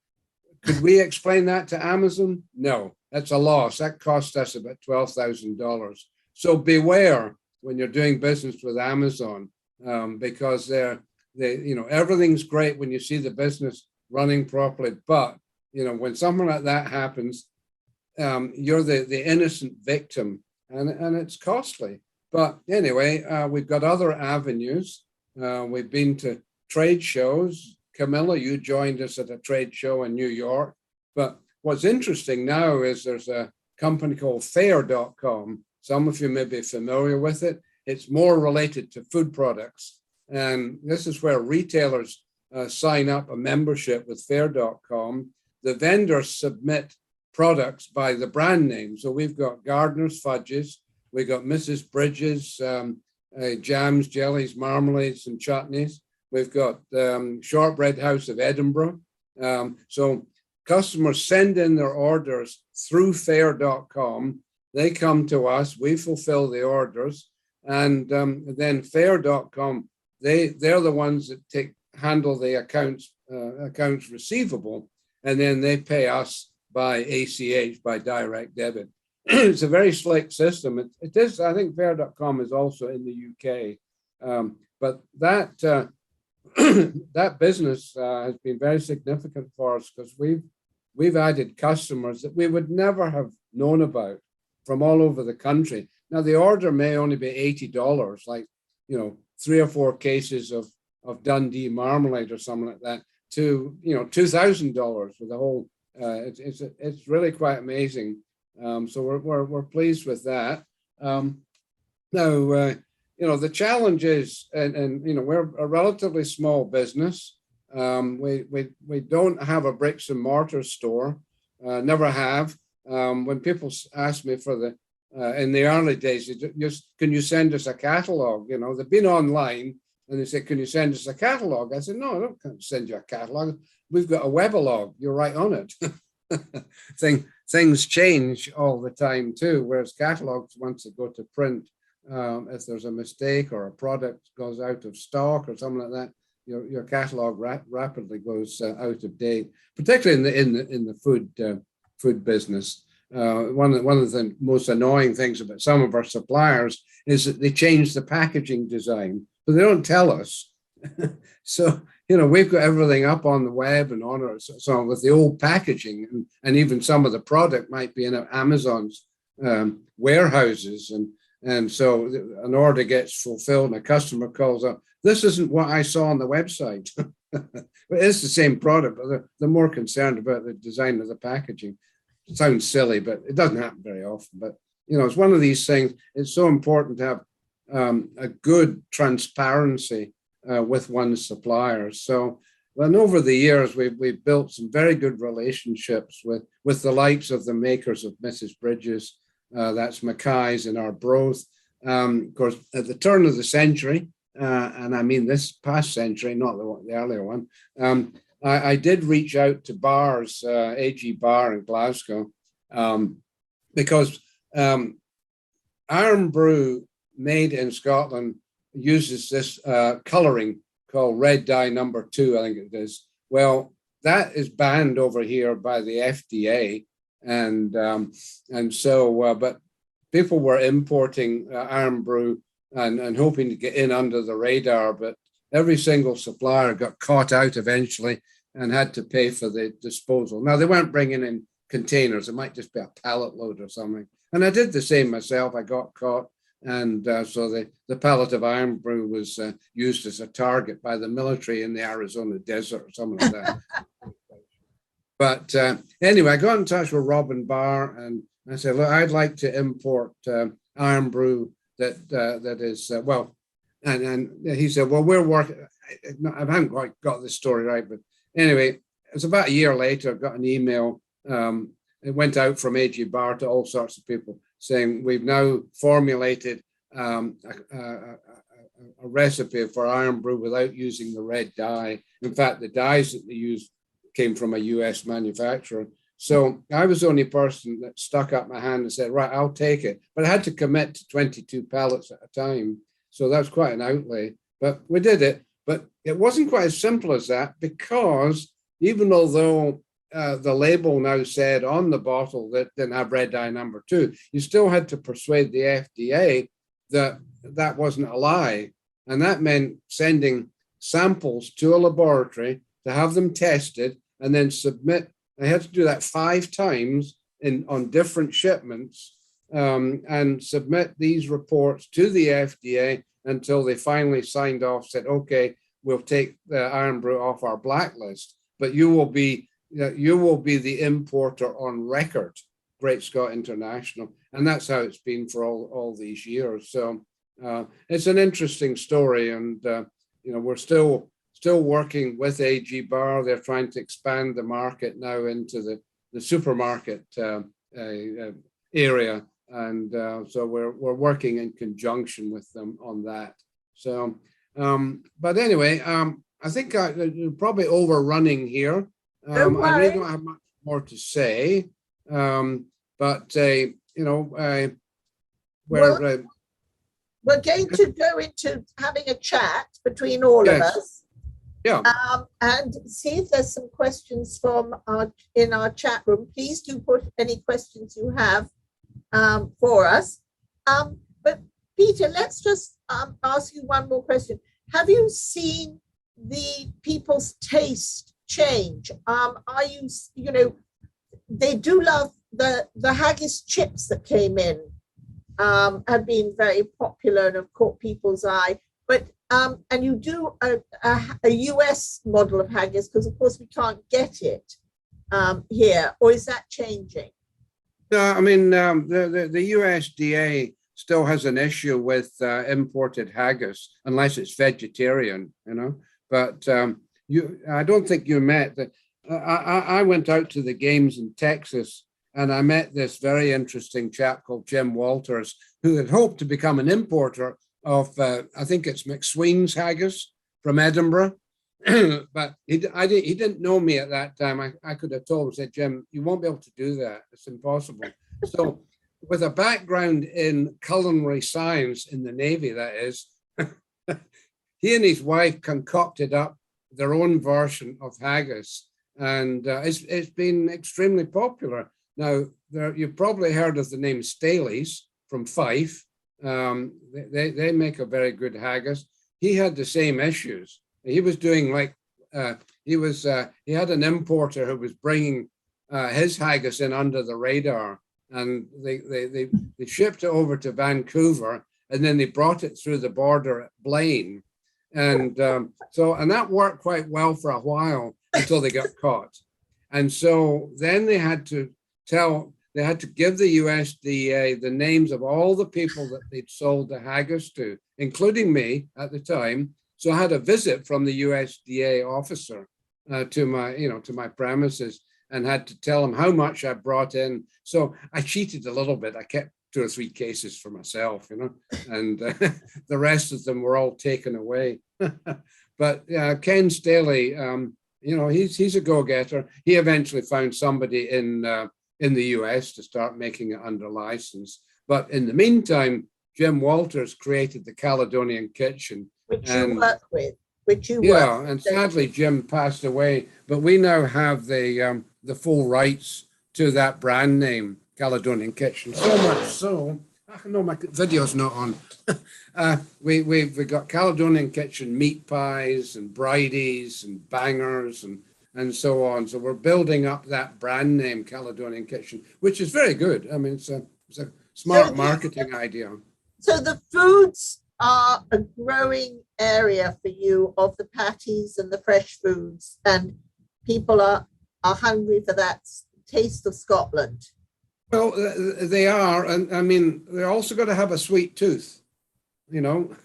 Could we explain that to Amazon? No, that's a loss. That cost us about $12,000. So beware when you're doing business with Amazon, because everything's great when you see the business running properly. But, when something like that happens, you're the innocent victim, and it's costly. But anyway, we've got other avenues. We've been to trade shows. Camilla, you joined us at a trade show in New York. But what's interesting now is there's a company called Faire.com. Some of you may be familiar with it. It's more related to food products. And this is where retailers sign up a membership with Faire.com. The vendors submit products by the brand name. So we've got Gardeners Fudges, we've got Mrs. Bridges, jams, jellies, marmalades, and chutneys. We've got Shortbread House of Edinburgh. So customers send in their orders through Faire.com. They come to us, we fulfill the orders, and then Faire.com, they're the ones that handle the accounts receivable, and then they pay us by ACH, by direct debit. It's a very slick system. It is, I think Fair.com is also in the UK. But that that business has been very significant for us because we've added customers that we would never have known about from all over the country. Now the order may only be $80, like 3 or 4 cases of Dundee marmalade or something like that, to $2,000 with the whole. It's really quite amazing. So we're pleased with that. Now the challenge is, and we're a relatively small business. We don't have a bricks and mortar store, never have. When people ask me for in the early days, can you send us a catalog? They've been online and they say, can you send us a catalog? I said, no, I don't send you a catalog. We've got a webalog. You're right on it. Things change all the time too, whereas catalogs, once they go to print, if there's a mistake or a product goes out of stock or something like that, your catalog rapidly goes out of date, particularly in the food business. One of the most annoying things about some of our suppliers is that they change the packaging design, but they don't tell us. So we've got everything up on the web and on our, so with the old packaging, and even some of the product might be in Amazon's warehouses, and so an order gets fulfilled and a customer calls up, this isn't what I saw on the website. But it's the same product, but they're more concerned about the design of the packaging. It sounds silly, but it doesn't happen very often. But it's one of these things. It's so important to have a good transparency with one's suppliers. So, and over the years, we've built some very good relationships with the likes of the makers of Mrs. Bridges. That's Mackay's in Arbroath. Of course, at the turn of the century, and I mean this past century, not the earlier one, I did reach out to bars, AG Bar in Glasgow, because Iron Brew made in Scotland uses this colouring called red dye number 2, I think it is. Well, that is banned over here by the FDA, and so but people were importing Iron Brew and hoping to get in under the radar, but every single supplier got caught out eventually and had to pay for the disposal. Now, they weren't bringing in containers. It might just be a pallet load or something. And I did the same myself. I got caught. And so the pallet of Iron Brew was used as a target by the military in the Arizona desert or something like that. But anyway, I got in touch with Robin Barr and I said, look, I'd like to import Iron Brew that is, well, and he said, well, we're working. I haven't quite got this story right, but anyway, it's about a year later, I got an email. It went out from AG Bar to all sorts of people saying, we've now formulated a recipe for Iron Brew without using the red dye. In fact, the dyes that they used came from a US manufacturer. So I was the only person that stuck up my hand and said, right, I'll take it. But I had to commit to 22 pallets at a time. So that was quite an outlay, but we did it. But it wasn't quite as simple as that, because even although the label now said on the bottle that didn't have red dye number 2, you still had to persuade the FDA that that wasn't a lie. And that meant sending samples to a laboratory to have them tested and then submit. I had to do that 5 times on different shipments and submit these reports to the FDA until they finally signed off, said, okay, we'll take the Iron Brew off our blacklist, but you will be the importer on record, Great Scott International. And that's how it's been for all these years. So it's an interesting story. And, we're still working with AG Bar. They're trying to expand the market now into the supermarket area. And so we're working in conjunction with them on that. So, but anyway, I think I'm probably overrunning here. I really don't have much more to say, but we're going to go into having a chat between all of us. Yeah. And see if there's some questions in our chat room. Please do put any questions you have for us. But Peter, let's just ask you one more question. Have you seen the people's taste change? Are you, they do love the haggis chips that came in, have been very popular and have caught people's eye. But and you do a US model of haggis because, of course, we can't get it here, or is that changing? No, I mean, the USDA still has an issue with imported haggis unless it's vegetarian, But I don't think you met that. I went out to the games in Texas and I met this very interesting chap called Jim Walters, who had hoped to become an importer of, I think it's McSween's haggis from Edinburgh. But he didn't know me at that time. I could have told him, said, Jim, you won't be able to do that. It's impossible. So with a background in culinary science in the Navy, that is, he and his wife concocted up their own version of haggis. And it's been extremely popular. Now, you've probably heard of the name Staley's from Fife. They make a very good haggis. He had the same issues. He was doing he had an importer who was bringing his haggis in under the radar, and they shipped it over to Vancouver, and then they brought it through the border at Blaine, and that worked quite well for a while until they got caught, and so then they had to give the USDA the names of all the people that they'd sold the haggis to, including me at the time. So I had a visit from the USDA officer to my premises and had to tell him how much I brought in. So I cheated a little bit. I kept 2 or 3 cases for myself, and the rest of them were all taken away. But Ken Staley, he's a go-getter. He eventually found somebody in the US to start making it under license. But in the meantime, Jim Walters created the Caledonian Kitchen. Which you work with. And sadly Jim passed away, but we now have the full rights to that brand name, Caledonian Kitchen. So much so, I know my video's not on. We've got Caledonian Kitchen meat pies and bridies and bangers and so on. So we're building up that brand name, Caledonian Kitchen, which is very good. I mean, it's a smart marketing idea. So the foods are a growing area for you of the patties and the fresh foods, and people are hungry for that taste of Scotland. Well, they are, and I mean, they're also going to have a sweet tooth, We've got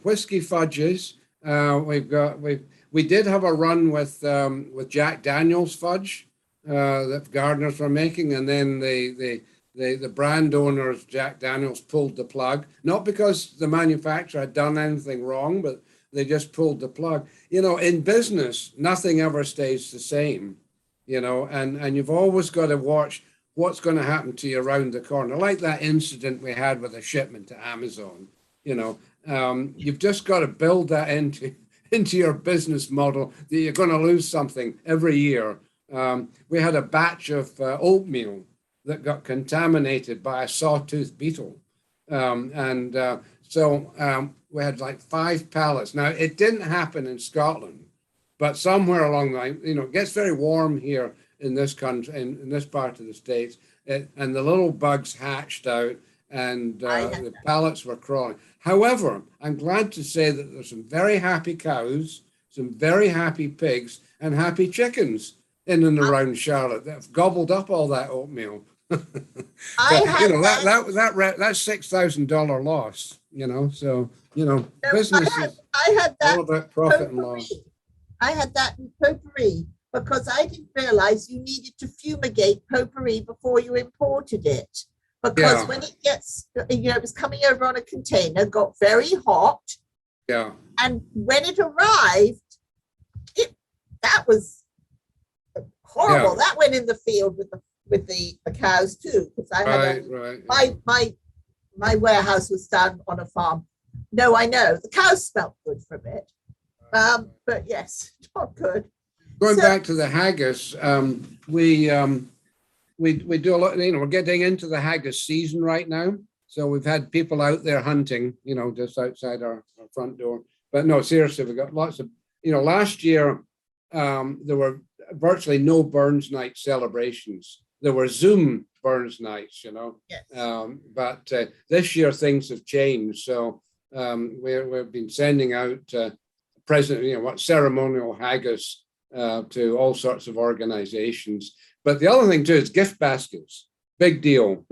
whiskey fudges. We did have a run with Jack Daniel's fudge that gardeners were making, and then the brand owners, Jack Daniels, pulled the plug, not because the manufacturer had done anything wrong, but they just pulled the plug. In business, nothing ever stays the same, and you've always got to watch what's going to happen to you around the corner. Like that incident we had with a shipment to Amazon, you've just got to build that into your business model that you're going to lose something every year. We had a batch of oatmeal that got contaminated by a sawtooth beetle. So we had like 5 pallets. Now, it didn't happen in Scotland, but somewhere along the line, it gets very warm here in this country, in this part of the States, and the little bugs hatched out, and the pallets were crawling. However, I'm glad to say that there's some very happy cows, some very happy pigs, and happy chickens in and around Charlotte that have gobbled up all that oatmeal. But, that's $6,000 loss, so business is all about profit and loss. I had that in potpourri because I didn't realize you needed to fumigate potpourri before you imported it, because when it gets, it was coming over on a container, got very hot, and when it arrived, that was horrible. That went in the field with the cows too, because I had my warehouse was down on a farm, No, I know. The cows smelled good from it. But yes, not good. Going back to the haggis, we do a lot, we're getting into the haggis season right now. So we've had people out there hunting, just outside our front door. But no, seriously, we've got lots of, last year, there were virtually no Burns Night celebrations. There were Zoom Burns Nights, Yes. But this year things have changed. So we've been sending out ceremonial haggis to all sorts of organizations. But the other thing too is gift baskets, big deal,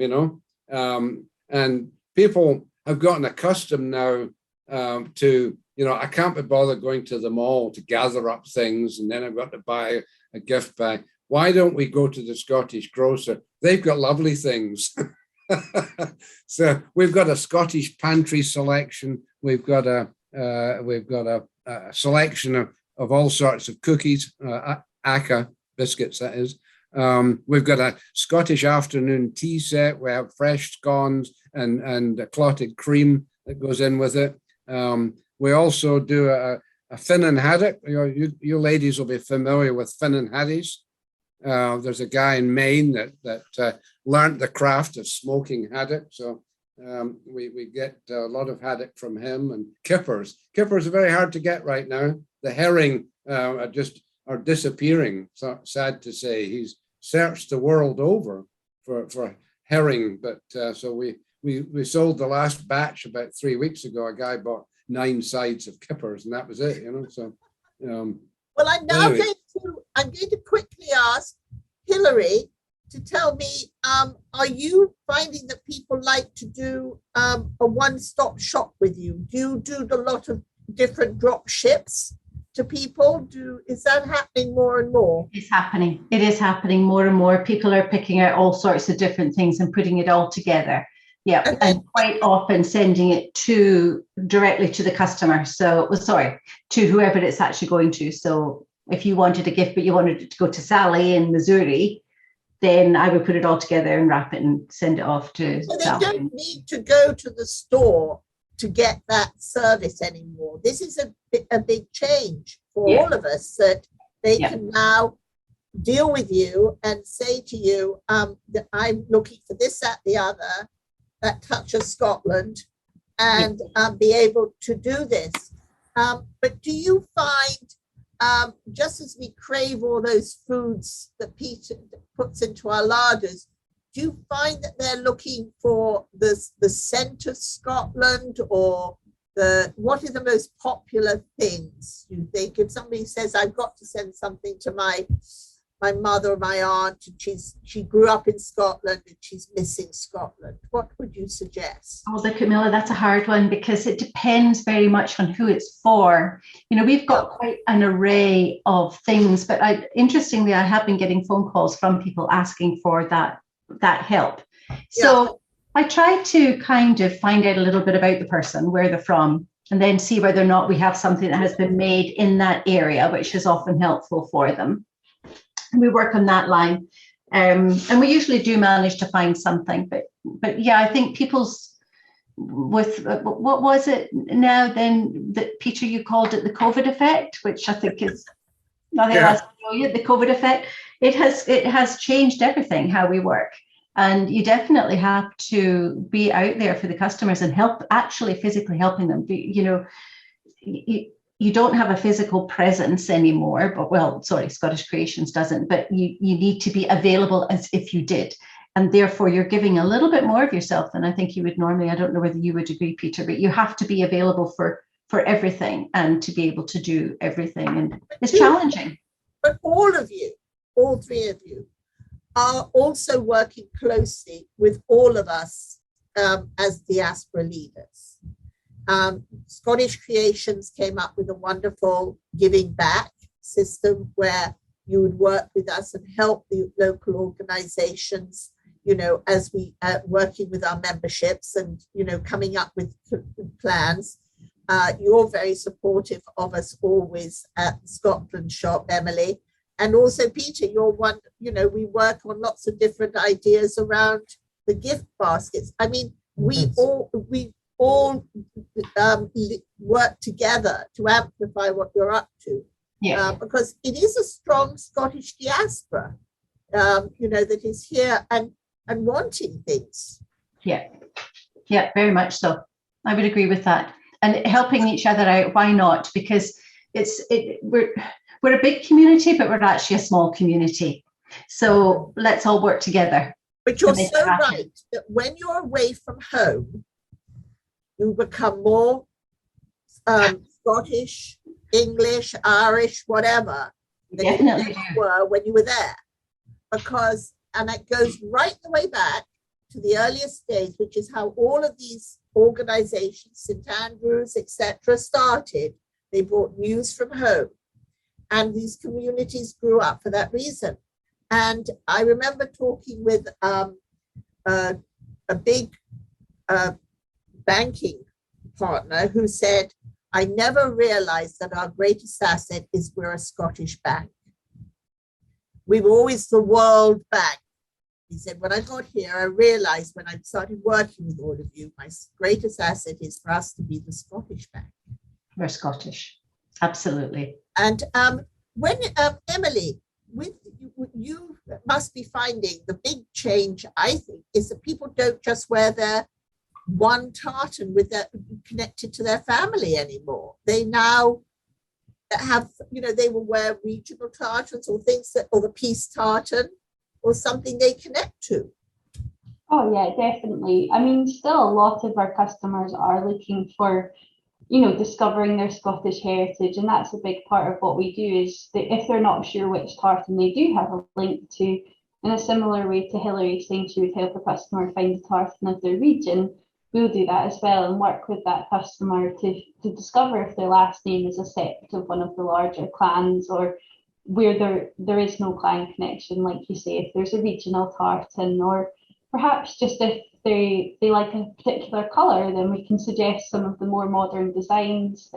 and people have gotten accustomed now to, I can't be bothered going to the mall to gather up things and then I've got to buy a gift bag. Why don't we go to the Scottish Grocer? They've got lovely things. So we've got a Scottish pantry selection. We've got a selection of all sorts of cookies, Aca biscuits, that is. We've got a Scottish afternoon tea set. We have fresh scones and a clotted cream that goes in with it. We also do a Finnan haddock. You ladies will be familiar with Finnan haddies. There's a guy in Maine that learned the craft of smoking haddock. So we get a lot of haddock from him, and kippers. Kippers are very hard to get right now. The herring are disappearing. So sad to say. He's searched the world over for herring, but so we sold the last batch about 3 weeks ago. A guy bought 9 sides of kippers, and that was it. So. Well, I'm now going to quickly ask Hilary to tell me, are you finding that people like to do a one-stop shop with you? Do you do a lot of different drop ships to people? Is that happening more and more? It's happening. It is happening more and more. People are picking out all sorts of different things and putting it all together. Yeah, and quite often sending it directly to the customer. To whoever it's actually going to. So if you wanted a gift, but you wanted it to go to Sally in Missouri, then I would put it all together and wrap it and send it off to So they Sally. don't need to go to the store to get that service anymore. This is a big change for all of us, that they can now deal with you and say to you that I'm looking for this, that, the other, that touch of Scotland, and be able to do this. But do you find, just as we crave all those foods that Peter puts into our larders, do you find that they're looking for the scent of Scotland, or what are the most popular things, you think? If somebody says, I've got to send something to my mother or my aunt, and she grew up in Scotland and she's missing Scotland, what would you suggest? Oh, Camilla, that's a hard one, because it depends very much on who it's for. We've got quite an array of things, but interestingly, I have been getting phone calls from people asking for that help. So I try to kind of find out a little bit about the person, where they're from, and then see whether or not we have something that has been made in that area, which is often helpful for them. We work on that line, and we usually do manage to find something. But yeah, I think people's with what was it now then that Peter, you called it the COVID effect, which I think is nothing else to know you. The COVID effect. It has changed everything, how we work, and you definitely have to be out there for the customers and actually physically helping them. You don't have a physical presence anymore, Scottish Creations doesn't, but you need to be available as if you did. And therefore you're giving a little bit more of yourself than I think you would normally. I don't know whether you would agree, Peter, but you have to be available for everything and to be able to do everything. And it's challenging. But all of you, all three of you, are also working closely with all of us as diaspora leaders. Scottish Creations came up with a wonderful giving back system where you would work with us and help the local organizations, as we working with our memberships and, coming up with plans. You're very supportive of us always at the Scotland shop, Emily. And also, Peter, you're one, we work on lots of different ideas around the gift baskets. I mean, we all work together to amplify what you're up to. Yeah. Because it is a strong Scottish diaspora, that is here and wanting things. Yeah, yeah, very much so. I would agree with that. And helping each other out, why not? Because we're a big community, but we're actually a small community. So let's all work together. But you're so right that when you're away from home, you become more Scottish, English, Irish, whatever, than Definitely you were when you were there. And it goes right the way back to the earliest days, which is how all of these organizations, St. Andrews, etc., started. They brought news from home. And these communities grew up for that reason. And I remember talking with a big banking partner who said, I never realized that our greatest asset is we're a Scottish bank. We were always the world bank. He said, when I got here, I realized when I started working with all of you, my greatest asset is for us to be the Scottish bank. We're Scottish, absolutely. And when, Emily, you must be finding the big change, I think, is that people don't just wear their one tartan connected to their family anymore. They now have, they will wear regional tartans or or the peace tartan or something they connect to. Oh yeah, definitely. I mean, still a lot of our customers are looking for, discovering their Scottish heritage, and that's a big part of what we do, is that if they're not sure which tartan they do have a link to, in a similar way to Hilary saying she would help a customer find the tartan of their region, we'll do that as well and work with that customer to discover if their last name is a sept of one of the larger clans, or where there is no clan connection, like you say, if there's a regional tartan, or perhaps just if they like a particular colour, then we can suggest some of the more modern designs.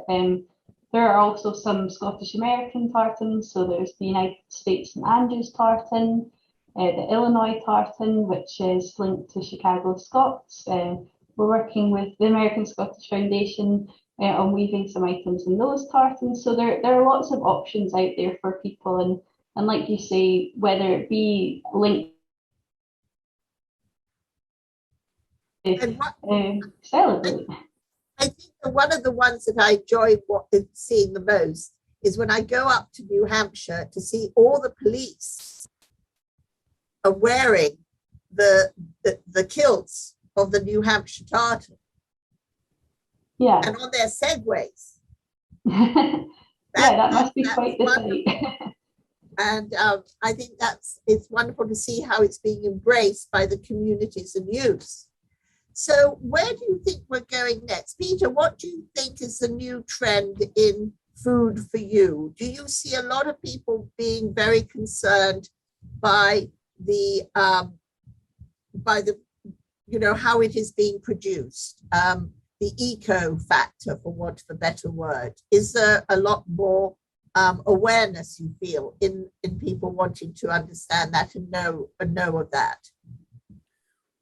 There are also some Scottish American tartans, so there's the United States St. Andrews tartan, the Illinois tartan, which is linked to Chicago Scots. We're working with the American Scottish Foundation on weaving some items in those tartans. So there are lots of options out there for people, and like you say, whether it be linked celebrate. I think that one of the ones that I enjoy seeing the most is when I go up to New Hampshire to see all the police are wearing the kilts of the New Hampshire tartan. Yeah. And on their segways. That must be quite the sight. And I think it's wonderful to see how it's being embraced by the communities and youths. So where do you think we're going next? Peter, what do you think is the new trend in food for you? Do you see a lot of people being very concerned by how it is being produced? The eco factor, for want of a better word. Is there a lot more awareness, you feel, in people wanting to understand that and know of that?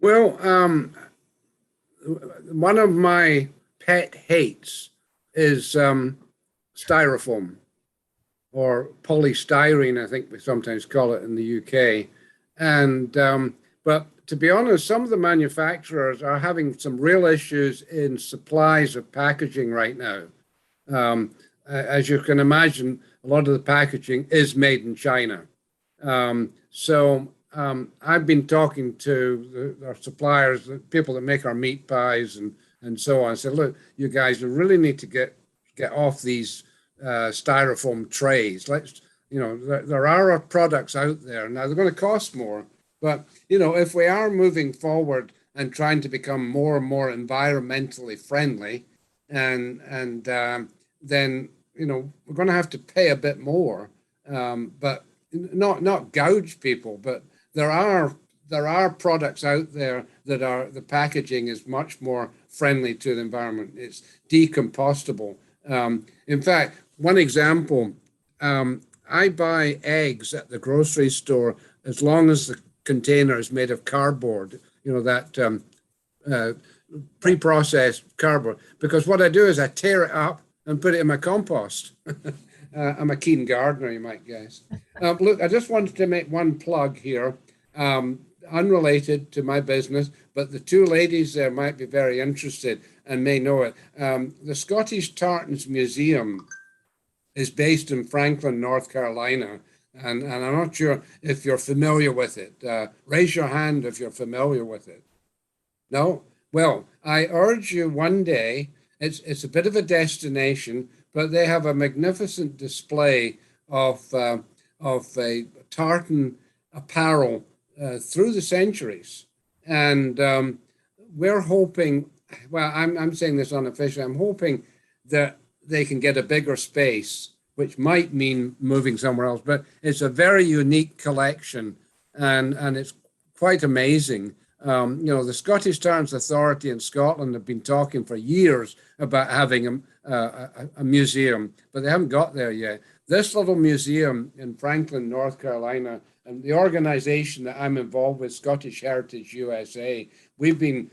Well, one of my pet hates is styrofoam, or polystyrene, I think we sometimes call it in the UK. And but to be honest, some of the manufacturers are having some real issues in supplies of packaging right now. As you can imagine, a lot of the packaging is made in China. So I've been talking to our suppliers, the people that make our meat pies and so on. I said, look, you guys, you really need to get off these styrofoam trays. There are products out there. Now, they're going to cost more. But, if we are moving forward and trying to become more and more environmentally friendly, and then, we're going to have to pay a bit more, but not gouge people. But there are products out there that the packaging is much more friendly to the environment. It's decompostable. In fact, one example, I buy eggs at the grocery store as long as the container is made of cardboard, that pre-processed cardboard, because what I do is I tear it up and put it in my compost. I'm a keen gardener, you might guess. Look, I just wanted to make one plug here, unrelated to my business, but the two ladies there might be very interested and may know it. The Scottish Tartans Museum is based in Franklin, North Carolina, and I'm not sure if you're familiar with it. Raise your hand if you're familiar with it. No? Well, I urge you one day, it's a bit of a destination, but they have a magnificent display of a tartan apparel through the centuries. And we're hoping, well, I'm saying this unofficially, I'm hoping that they can get a bigger space, which might mean moving somewhere else, but it's a very unique collection, and it's quite amazing. The Scottish Tartans Authority in Scotland have been talking for years about having a museum, but they haven't got there yet. This little museum in Franklin, North Carolina, and the organization that I'm involved with, Scottish Heritage USA, we've been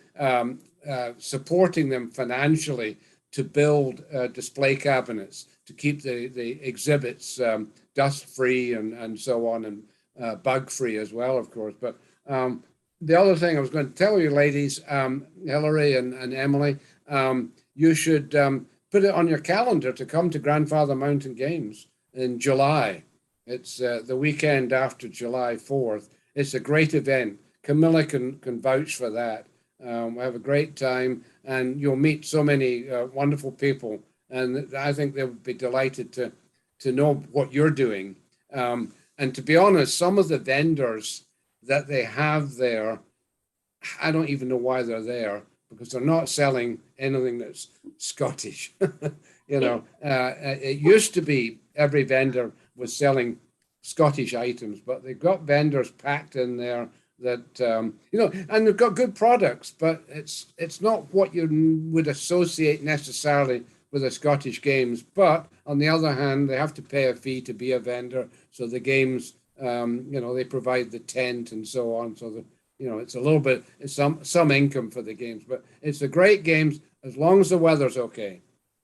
supporting them financially to build display cabinets to keep the exhibits dust-free and so on, and bug-free as well, of course. But the other thing I was going to tell you, ladies, Hilary and Emily, you should put it on your calendar to come to Grandfather Mountain Games in July. It's the weekend after July 4th. It's a great event. Camilla can vouch for that. We have a great time, and you'll meet so many wonderful people. And I think they would be delighted to know what you're doing. And to be honest, some of the vendors that they have there, I don't even know why they're there, because they're not selling anything that's Scottish. It used to be every vendor was selling Scottish items, but they've got vendors packed in there that, and they've got good products, but it's not what you would associate necessarily with the Scottish Games. But on the other hand, they have to pay a fee to be a vendor. So the games, they provide the tent and so on. So that, it's a little bit, it's some income for the games, but it's a great games as long as the weather's okay.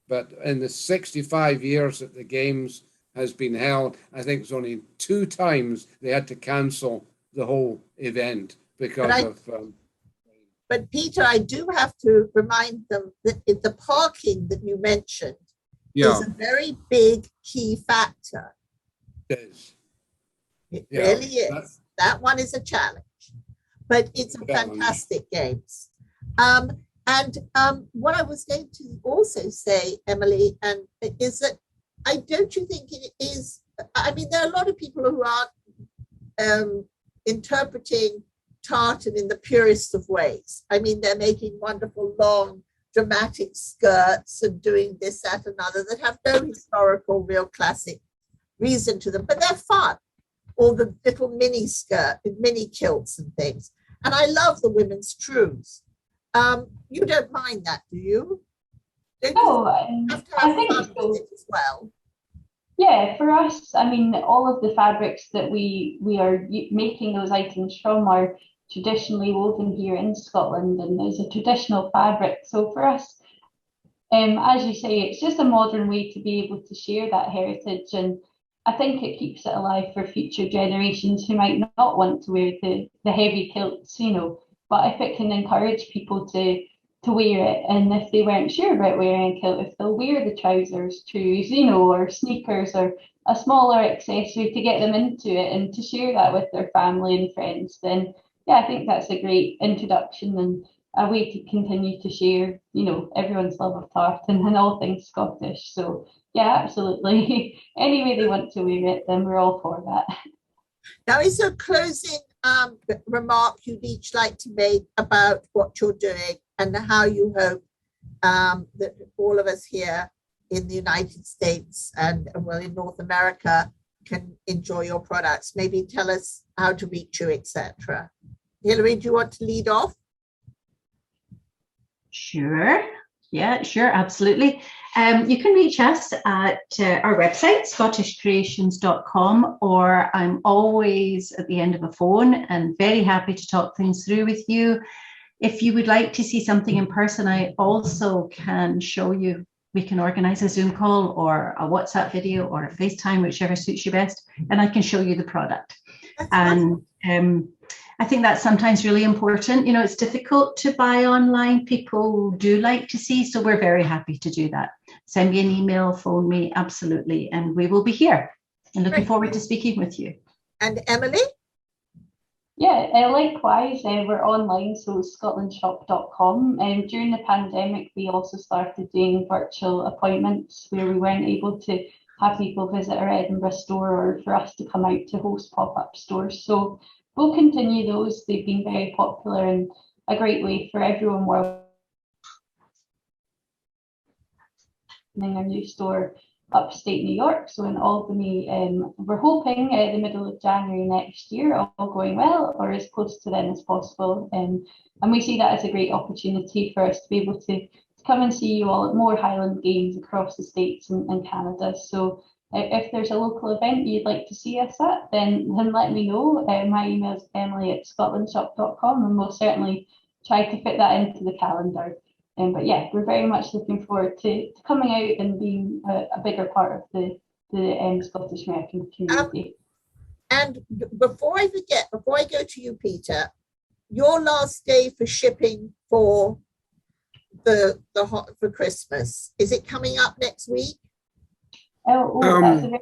But in the 65 years that the games has been held, I think it's only 2 times they had to cancel the whole event because of. But Peter, I do have to remind them that the parking that you mentioned is a very big key factor. It is. It really is. That one is a challenge, but it's a fantastic games. And what I was going to also say, Emily, is that don't you think it is, I mean, there are a lot of people who aren't interpreting tartan in the purest of ways. I mean, they're making wonderful, long, dramatic skirts and doing this, that, and other that have no historical, real classic reason to them, but they're fun. Or the little mini skirt, mini kilts and things. And I love the women's trews. You don't mind that, do you? I think so. As well. Yeah, for us, I mean, all of the fabrics that we are making those items from are traditionally woven here in Scotland, and there's a traditional fabric. So for us, as you say, it's just a modern way to be able to share that heritage, and I think it keeps it alive for future generations who might not want to wear the heavy kilts, but if it can encourage people to wear it, and if they weren't sure about wearing a kilt, if they'll wear the trousers, trews, or sneakers, or a smaller accessory to get them into it and to share that with their family and friends, then yeah, I think that's a great introduction and a way to continue to share, everyone's love of tartan and all things Scottish. So yeah, absolutely. Any way they want to wear it, then we're all for that. Now, is there a closing remark you'd each like to make about what you're doing and how you hope that all of us here in the United States and in North America can enjoy your products? Maybe tell us how to reach you, etc. Hilary, do you want to lead off? Sure. Yeah, sure, absolutely. You can reach us at our website, scottishcreations.com, or I'm always at the end of a phone and very happy to talk things through with you. If you would like to see something in person, I also can show you. We can organize a Zoom call or a WhatsApp video or a FaceTime, whichever suits you best, and I can show you the product. And I think that's sometimes really important. You know, it's difficult to buy online. People do like to see, so we're very happy to do that. Send me an email, phone me, absolutely, and we will be here. And looking forward to speaking with you. And Emily? Yeah, likewise, we're online, so scotlandshop.com. During the pandemic, we also started doing virtual appointments where we weren't able to have people visit our Edinburgh store or for us to come out to host pop-up stores. So we'll continue those. They've been very popular and a great way for everyone worldwide. A new store upstate New York, so in Albany. We're hoping the middle of January next year, all going well, or as close to then as possible. And we see that as a great opportunity for us to be able to come and see you all at more Highland Games across the States and Canada. So if there's a local event you'd like to see us at, then let me know. My email is emily@scotlandshop.com, and we'll certainly try to fit that into the calendar. But yeah, we're very much looking forward to coming out and being a bigger part of the Scottish American community. And before I forget, before I go to you, Peter, your last day for shipping for for Christmas, is it coming up next week? That's a very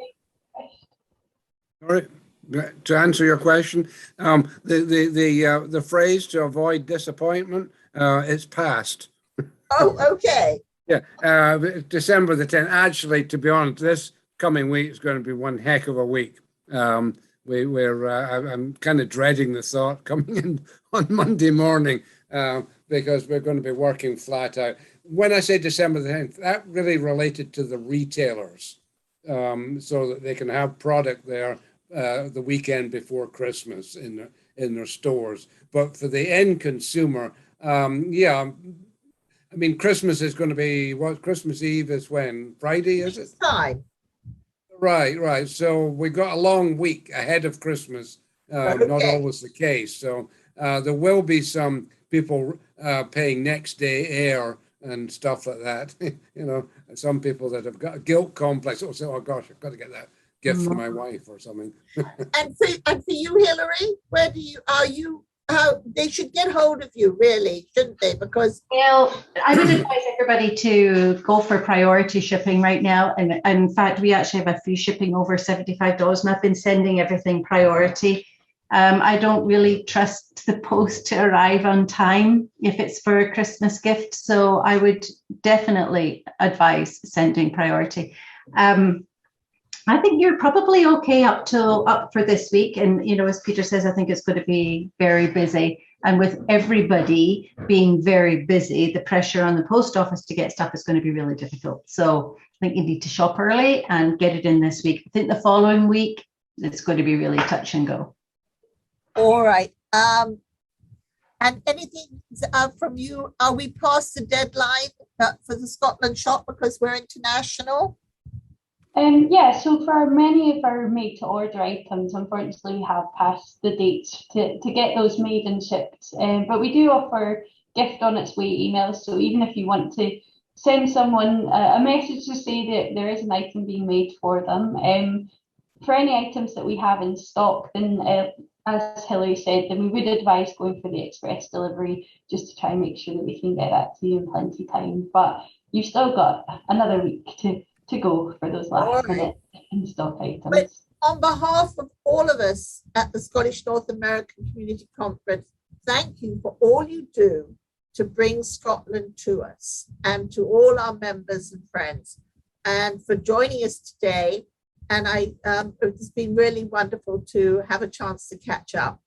All right. To answer your question, the phrase "to avoid disappointment" is past. Oh, okay. Yeah, December the 10th. Actually, to be honest, this coming week is going to be one heck of a week. I'm kind of dreading the thought coming in on Monday morning because we're going to be working flat out. When I say December the 10th, that really related to the retailers, so that they can have product there the weekend before Christmas in their stores. But for the end consumer, yeah. I mean, Christmas is going to be, Christmas Eve is when? Friday, is it? Time. Right. So we got a long week ahead of Christmas. Okay. Not always the case. So there will be some people paying next day air and stuff like that. You know, some people that have got a guilt complex will say, oh gosh, I've got to get that gift for my wife or something. And for you, Hilary, where they should get hold of you, really, shouldn't they? Because I would advise everybody to go for priority shipping right now. And in fact, we actually have a free shipping over $75, and I've been sending everything priority. I don't really trust the post to arrive on time if it's for a Christmas gift. So I would definitely advise sending priority. I think you're probably okay up for this week. And, you know, as Peter says, I think it's going to be very busy. And with everybody being very busy, the pressure on the post office to get stuff is going to be really difficult. So I think you need to shop early and get it in this week. I think the following week, it's going to be really touch and go. All right. And anything from you? Are we past the deadline for the Scotland shop because we're international? Yeah, so for many of our made-to-order items, unfortunately, we have passed the dates to get those made and shipped. But we do offer gift on its way emails. So even if you want to send someone a message to say that there is an item being made for them, for any items that we have in stock, then as Hilary said, then we would advise going for the express delivery just to try and make sure that we can get that to you in plenty of time. But you've still got another week to go for those last minute in stock items. But on behalf of all of us at the Scottish North American Community Conference, thank you for all you do to bring Scotland to us and to all our members and friends, and for joining us today. And it's been really wonderful to have a chance to catch up.